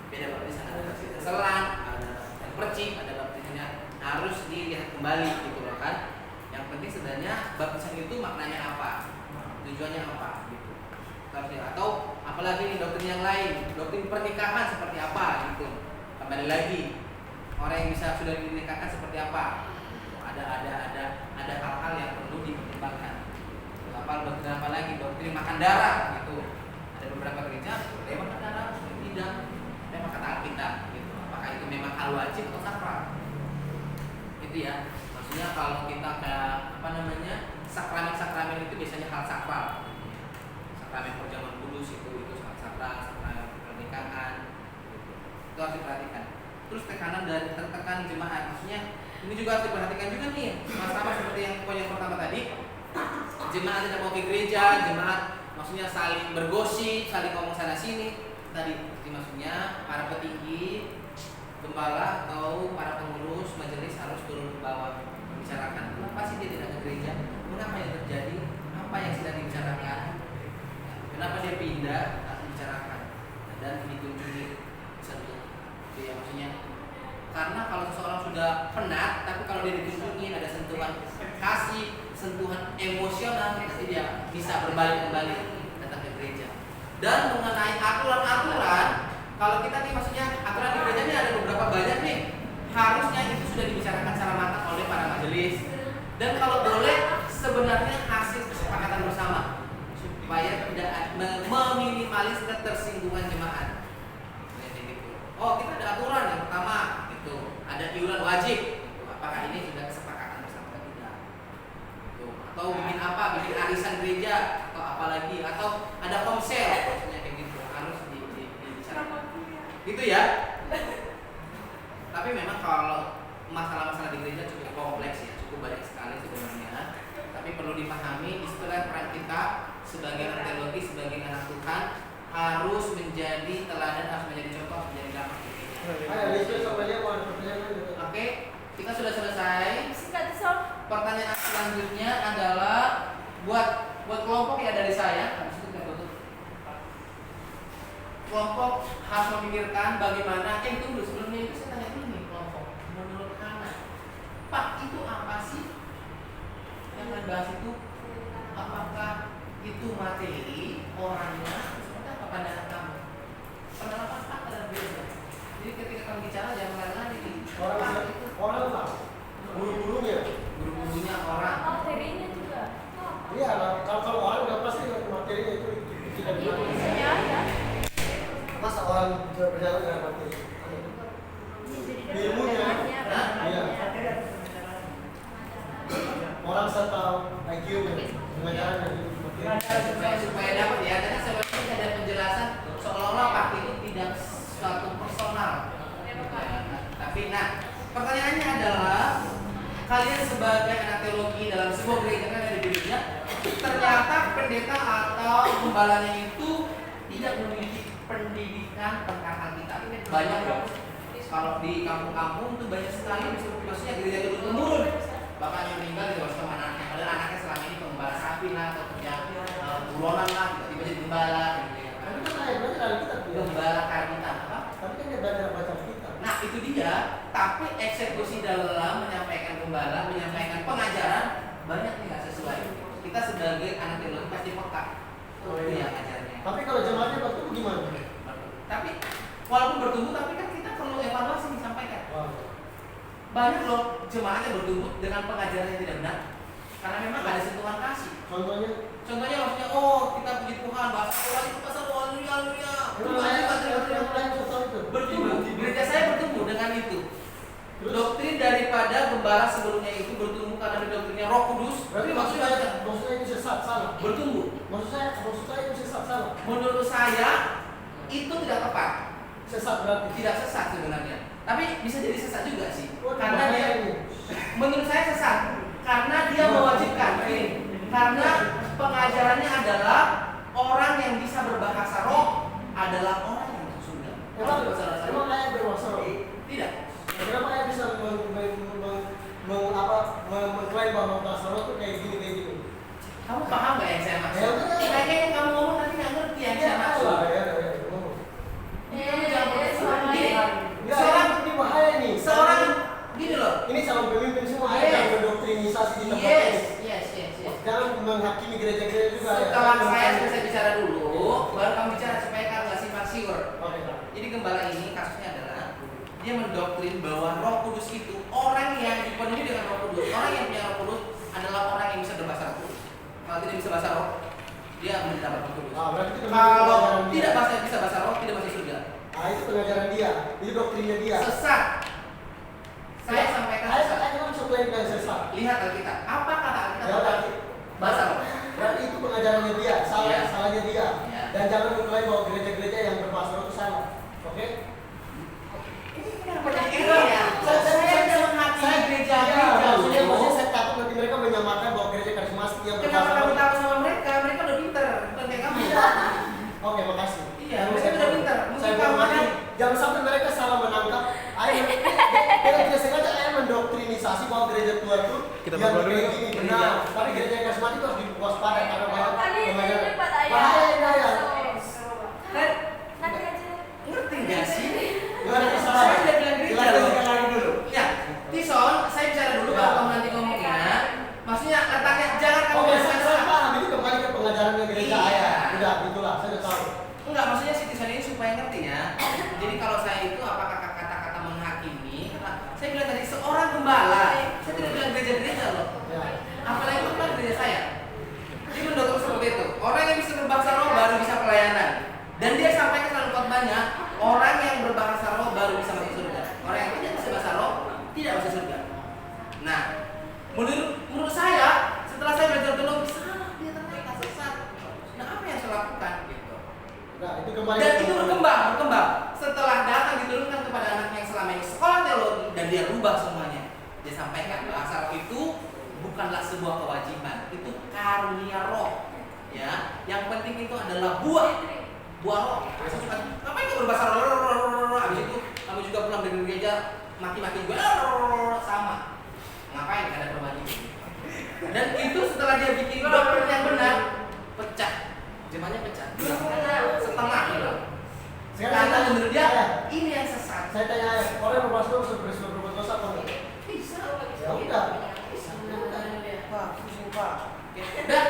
beda baptisan, ada baptisan selang, ada baptisan percik, ada baptisannya harus dilihat kembali gitu loh kan. Yang penting sebenarnya baptisan itu maknanya apa, tujuannya apa gitu. Atau apalagi nih doktrin yang lain, doktrin pernikahan seperti apa gitu. Kembali lagi orang yang bisa sudah dinikahkan seperti apa. Ada hal-hal yang perlu dipertimbangkan. Apa lagi doktrin makan darah gitu. Ada beberapa gereja boleh makan darah, tidak. Memang kata Alkitab gitu. Apakah itu memang hal wajib atau sakral? Itu ya. Maksudnya kalau kita sakramen itu biasanya hal sakral. Sakramen perjamuan kudus itu sangat sakral, sakramen pernikahan gitu. Itu harus diperhatikan. Terus tekanan dan tertekan jemaat, maksudnya ini juga harus diperhatikan juga nih. Sama seperti yang poin yang pertama tadi, jemaat tidak mau ke gereja, jemaat maksudnya saling bergosip, saling ngomong sana sini. Tadi maksudnya para petinggi, gembala atau para pengurus majelis harus turun ke bawah membicarakan kenapa sih dia tidak ke gereja, kenapa yang terjadi, apa yang sedang dibicarakan, kenapa dia pindah, harus dibicarakan dan dikunjungi sentuh. Itu ya maksudnya. Karena kalau seseorang sudah penat, tapi kalau dia dikunjungi ada sentuhan kasih, sentuhan emosional, nanti dia bisa berbalik kembali datang ke gereja. Dan mengenai aturan-aturan, kalau kita nih maksudnya aturan di gereja ini ada beberapa banyak nih. Harusnya itu sudah dibicarakan secara matang oleh para majelis. Dan kalau boleh sebenarnya hasil kesepakatan bersama supaya tidak meminimalis ketersinggungan jemaat. Oh, kita ada aturan yang pertama itu ada iuran wajib. Apakah ini sudah kesepakatan bersama atau tidak? Atau bikin apa? Bikin arisan gereja atau apalagi atau ada komsel, maksudnya kayak gitu harus dibicarakan. Gitu ya. Tapi memang kalau masalah-masalah di gereja cukup kompleks ya, cukup banyak sekali sebenarnya. Tapi perlu dipahami istilah peran kita sebagai anak teologi, sebagai anak Tuhan harus menjadi teladan, harus menjadi contoh, harus menjadi dampak. Oke, kita sudah selesai. Pertanyaan selanjutnya adalah buat kelompok ya dari saya. Habis itu kita tutup. Kelompok harus memikirkan bagaimana. Tunggu sebelumnya itu saya tanya dulu nih kelompok. Menurut Hana, Pak itu apa sih? Yang kita bahas itu apakah itu materi orangnya? Pandangan kamu, penerapan fakta dan biasa. Jadi ketika kamu bicara jangan lari-lari. Orang lah, guru-gurunya orang. Materinya juga. Iya, kalau orang udah pasti materinya itu tidak Ya. Masa orang berjalan dengan materi? Ilmunya, iya. Orang serta IQ pengajaran supaya dapat ya, karena sebenarnya ada penjelasan seolah-olah Pak itu tidak suatu personal. Tapi pertanyaannya adalah kalian sebagai anak teologi dalam sebuah gereja kan ada di gereja, ternyata pendeta atau gembalanya itu tidak memiliki pendidikan tentang Alkitab. Banyak dong. Kalau di kampung-kampung itu banyak sekali, maksudnya gereja turun-temurun. Bahkan yang meninggal di bawah sama anaknya. Padahal anaknya selama ini pengembala sapi lah atau kerja buronan lah, tiba-tiba jadi gembala gitu ya. Tapi kan saya belajar Alkitab. Gembala karbitan apa? Tapi kan dia belajar baca Alkitab. Nah itu dia. Tapi eksekusi dalam menyampaikan gembala, menyampaikan pengajaran banyak nih nggak sesuai. Kita sebagai anak teologi pasti peka. Itu yang ajarnya. Tapi kalau jemaatnya bertumbuh gimana? Tapi walaupun bertumbuh, tapi kan kita perlu evaluasi disampaikan. Wow. Banyak loh jemaat yang bertumbuh dengan pengajaran yang tidak benar. Karena memang ada sentuhan kasih. Contohnya Maksudnya kita puji Tuhan, bahasa Allah itu pasal haleluya haleluya. gembala sebelumnya itu bertumbuh karena doktrinnya Roh Kudus. Berarti maksudnya itu sesat, salah. Bertumbuh. Maksud saya itu sesat, salah. Menurut saya itu tidak tepat. Sesat berarti. Tidak sesat sebenarnya. Tapi bisa jadi sesat juga sih. Karena bahaya dia, ini. menurut saya sesat. Karena dia mewajibkan. Karena pengajarannya adalah orang yang bisa berbahasa roh adalah orang yang masuk surga. Emang ayat bermasalah? Tidak. Kenapa ayat bisa mengklaim bahwa bahasa roh itu kayak gini? Kamu paham gak yang saya maksud? Ya, udah. Kayaknya yang kamu ngomong nanti nggak ngerti yang saya maksud. Kamu jangan protes sama dia. Ini bahaya nih. Seorang gini loh. Ini calon pemimpin semua Yes. yang mendoktrinisasi di tempat ini. Yes. Jangan menghakimi gereja-gereja juga. Setelah saya selesai bicara dulu, baru kamu bicara supaya kamu nggak simpang siur. Oke. Jadi gembala ini kasusnya adalah dia mendoktrin bahwa Roh Kudus itu orang yang dipenuhi dengan Roh Kudus. Orang yang punya Roh Kudus adalah orang yang bisa berbahasa roh. Kalau tidak bisa bahasa roh, dia mendapat Roh Kudus. Berarti itu Kalau pengajaran tidak dia. bisa bahasa roh, tidak masuk surga. Itu pengajaran dia. Itu doktrinnya dia. Sesat. Saya sampaikan sesat. Saya kan bisa klaim yang sesat. Lihat Alkitab. Apa kata Alkitab Ya, tentang bahasa roh? Berarti itu pengajarannya dia, Iya. salahnya dia. Iya. Dan jangan mengklaim bahwa gereja-gereja yang berbahasa roh itu salah. Oke? Saya tidak menghakimi gereja-gereja. Maksudnya saya takut nanti mereka menyamakan bahwa gereja karismatik yang Kenapa berbahasa kamu roh. tahu sama mereka? Mereka udah pinter, bukan kayak kamu. Oke, makasih. Iya, mereka udah pinter. Mungkin Saya kamu hormati. aja. Jangan sampai mereka salah menangkap. Dengan tidak sengaja ayah mendoktrinisasi bahwa gereja Tuhan itu Kita yang berdoa dulu kayak yuk. gini. Benar. Tapi gereja yang karismatik itu harus diwaspadai karena banyak pengajaran. cepat ayah. Bahaya ini ayah. Nanti aja. Ngerti nggak sih? Gimana bisa? Saya udah bilang gereja Jelaskan loh. sekali lagi dulu. Ya, Tison, saya bicara dulu Ya. kalau kamu nanti ngomongnya. Maksudnya letaknya jangan kamu Oke, bilang saya paham itu kembali ke pengajarannya gereja Iya. ayah. Udah, itulah, saya udah tahu. Enggak, maksudnya si Tison ini supaya ngerti ya. Jadi kalau saya itu apakah kata-kata menghakimi? Saya bilang tadi seorang gembala. Saya tidak bilang gereja-gereja loh. Ya. Apalagi bukan gereja saya. Dia mendorong seperti itu. Orang yang bisa berbahasa roh baru bisa pelayanan. Dan dia sampaikan selalu khotbahnya, orang yang berbahasa roh baru bisa masuk surga. Orang yang tidak bisa bahasa roh tidak masuk surga. Nah, menurut saya setelah saya belajar teologi salah dia ternyata sesat. Nah, apa yang saya lakukan gitu? Nah, itu kembali Dan ke- itu berkembang. Setelah datang diturunkan kepada anak yang selama ini sekolah teologi dan dia rubah semuanya. Dia sampaikan bahasa roh itu bukanlah sebuah kewajiban, itu karunia roh. Ya, yang penting itu adalah buah roh. Saya suka, ngapain kamu berbahasa roh? Habis itu kamu juga pulang dari gereja maki-maki juga sama. Ngapain? Gak ada perubahan itu. Dan itu setelah dia bikin doktrin yang benar, pecah. Jemaahnya pecah. Setengah hilang. Sekarang Karena saya menurut dia tanya, ini yang sesat. saya tanya ayah, orang yang berbahasa roh bisa berbuat dosa apa enggak? Bisa. Ya udah. Pak, pusing Pak. Udah.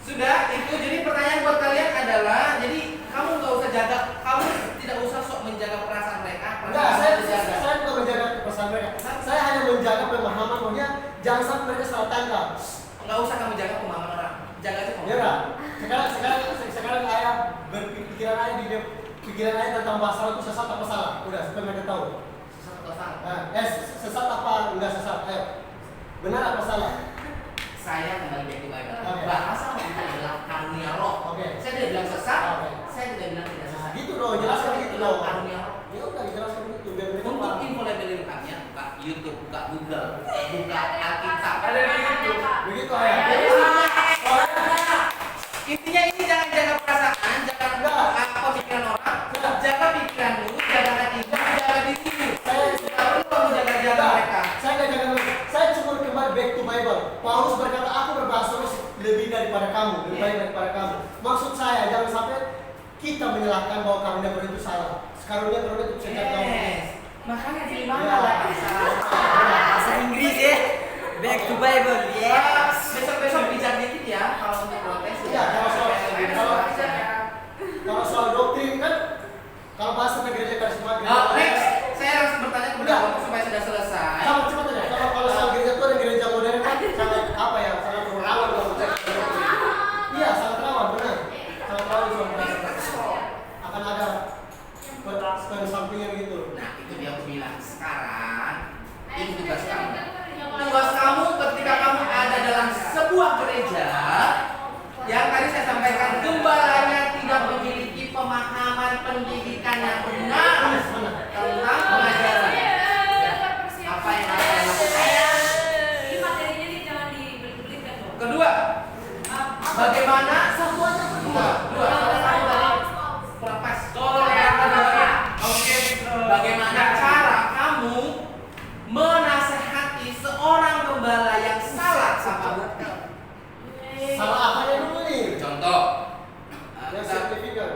Sudah itu. Jadi pertanyaan buat kalian adalah, jadi kamu nggak usah jaga, kamu tidak usah sok menjaga perasaan mereka. Enggak, saya bukan menjaga kepercayaan mereka. Saya hanya menjaga pemahaman bahwa jangan sampai mereka salah tangkap. Nggak usah kamu jaga pemahaman orang. Jaga aja Ya pemahaman. enggak? Sekarang ayah berpikiran ayah di pikiran ayah tentang bahasa roh itu sesat apa salah? Udah, supaya mereka tahu. Sesat atau salah? Sesat apa enggak sesat? Ayo. Benar apa salah? Saya kembali back to Bible. Oke. Bahasa roh itu adalah karunia roh. Oke. Saya tidak bilang sesat. Oke. Saya tidak bilang tidak sesat. Gitu dong, jelaskan gitu Adalah dong. karunia roh. Ya udah, dijelaskan gitu biar mereka Untuk paham. info lebih lengkapnya, buka YouTube, buka Google, buka Alkitab. Ada di YouTube. Begitu ayah. Intinya ini jangan jaga perasaan, jangan pemikiran orang, jaga pikiranmu, jaga hatimu, jaga dirimu. Tidak perlu kamu jaga-jaga mereka. Saya nggak jaga mereka. Saya cuma kembali back to Bible. Paulus berkata, aku berbahasa roh lebih daripada kamu, lebih baik daripada kamu. Maksud saya jangan sampai kita menyalahkan bahwa karunia baru itu salah. Karunia baru itu bisa jatuh. Yes. Makanya di mana Ya. lah salah. Bahasa Inggris ya. Back to Bible. Yes. Besok-besok bijak dikit ya kalau untuk protes. Iya, kalau soal doktrin kan, kalau bahas tentang gereja karismatik. Next, saya harus bertanya kepada kamu supaya sudah selesai. Sama cepat aja. Kalau soal gereja itu ada gereja modern kan sangat apa ya, sangat rawan kalau cek doktrin. Iya, sangat rawan benar. Sangat rawan soal gereja. Akan ada pensampingan gitu. Nah itu dia aku bilang sekarang ini tugas kamu.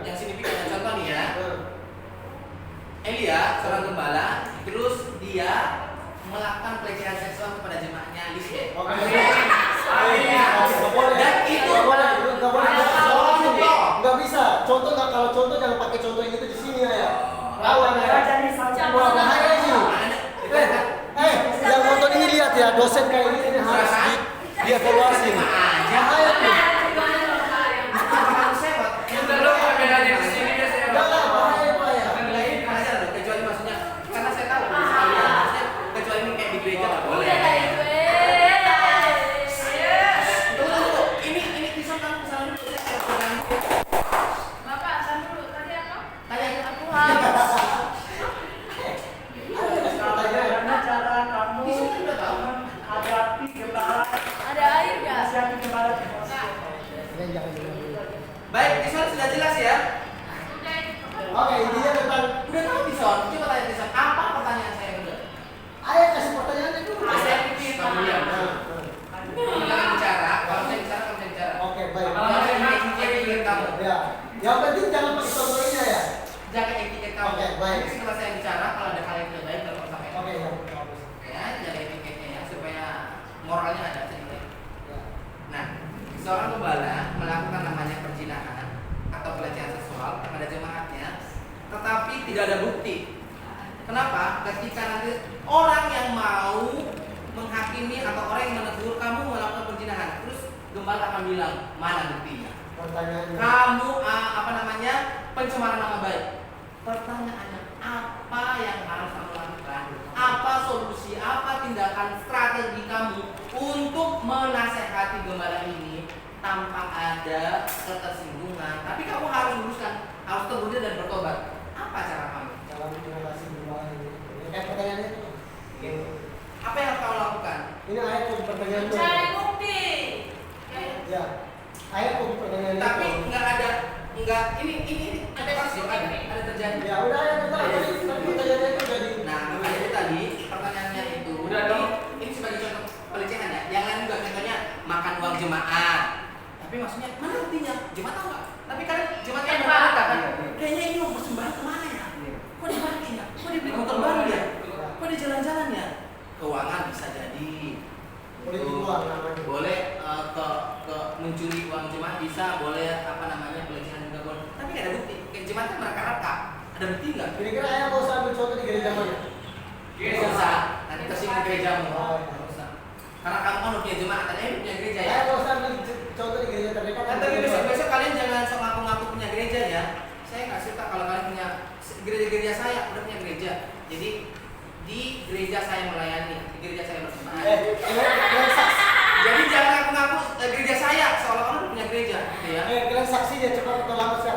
yang signifikan. Contoh nih ya. Elia, seorang gembala, terus dia melakukan pelecehan seksual kepada jemaatnya Lisbeth. Oke. Dan itu Nggak bisa. Contoh nggak, kalau contoh jangan pakai contoh yang itu di sini ya. Rawan ya. Jadi sampai Wah, bahaya ini. Yang nonton ini lihat ya, dosen kayak ini harus dievaluasi. Bahaya tuh. Kita lo bedanya di sini ya saya. Bahaya. Kecuali maksudnya karena saya tahu maksudnya kecuali ini kayak di gereja nggak boleh. Tunggu. Ini bisa kamu kesalahan dulu. Saya pegang. Bapak, tahan dulu. Tadi apa? Tanya aku Bagaimana cara kamu Di sini udah tahu. menghadapi gembala? Ada air nggak? Siapa gembala di Baik, Tison sudah jelas ya. Udah itu. Oke, intinya tentang Udah tahu Tison. Coba tanya Tison. Apa pertanyaan saya udah? ayah kasih pertanyaannya dulu. Saya pikir kamu ya. Jangan bicara. Kalau saya bicara, kamu saya bicara. Oke, baik. Jangan etiket kamu. Ya. Yang penting jangan pakai contohnya ya. Jaga etiket kamu. Oke, baik. Nanti setelah saya bicara, kalau ada hal yang tidak baik, kalau sampai Oke, ya. ya, jaga etiketnya ya, supaya moralnya ada sedikit. Ya. Nah, seorang gembala melakukan namanya perzinahan atau pelecehan seksual kepada jemaatnya, tetapi tidak ada bukti. Kenapa? Ketika nanti orang yang mau menghakimi atau orang yang menegur kamu melakukan perzinahan, terus gembala akan bilang mana buktinya? Pertanyaannya. Kamu pencemaran nama baik. Pertanyaannya, apa yang harus kamu lakukan? Apa solusi, apa tindakan strategi kamu untuk menasehati gembala ini tanpa ada ketersinggungan? Tapi kamu harus luruskan, harus terbuka dan bertobat. Apa cara kamu? Dalam relasi gembala ini. Pertanyaannya itu. Apa yang harus kamu lakukan? Ini ayah kok pertanyaan itu. Cari bukti. Ya. Ayah kok pertanyaan itu. Tapi enggak ini ada kasus ada terjadi. Ya udah ya bentar. Tapi pertanyaannya itu jadi. Nah, makanya itu tadi pertanyaannya itu. Udah dong. Ini sebagai contoh pelecehan ya. Yang lain juga contohnya makan uang jemaat. Tapi maksudnya mana buktinya? Jemaat tahu nggak? Tapi kan jemaat kan berkata kan, kayaknya ini uang persembahan kemana ya? Kok dipakai ya? Kok dibeli motor baru ya? Kok di jalan-jalan ya? Keuangan bisa jadi. Politik uang namanya. Boleh ke mencuri uang jemaat bisa, boleh apa namanya pelecehan juga boleh. Tapi nggak ada bukti. Kayak jemaat kan mereka-reka. Ada bukti nggak? Kira-kira ayah mau ambil contoh di gereja mana? Nggak usah. Nanti tersinggung gerejamu. Oh, Nggak usah. Karena kamu kan punya jemaat, tadi punya gereja ya. Ayah mau ambil contoh di gereja terdekat. Kan tapi besok kalian jangan sok ngaku-ngaku punya gereja ya. Saya nggak suka kalau kalian punya gereja saya udah punya gereja. Jadi di gereja saya melayani, di gereja saya bersembahan. Jadi jangan ngaku-ngaku gereja saya seolah-olah punya gereja, gitu ya. Kalian saksi ya cepat atau lambat saya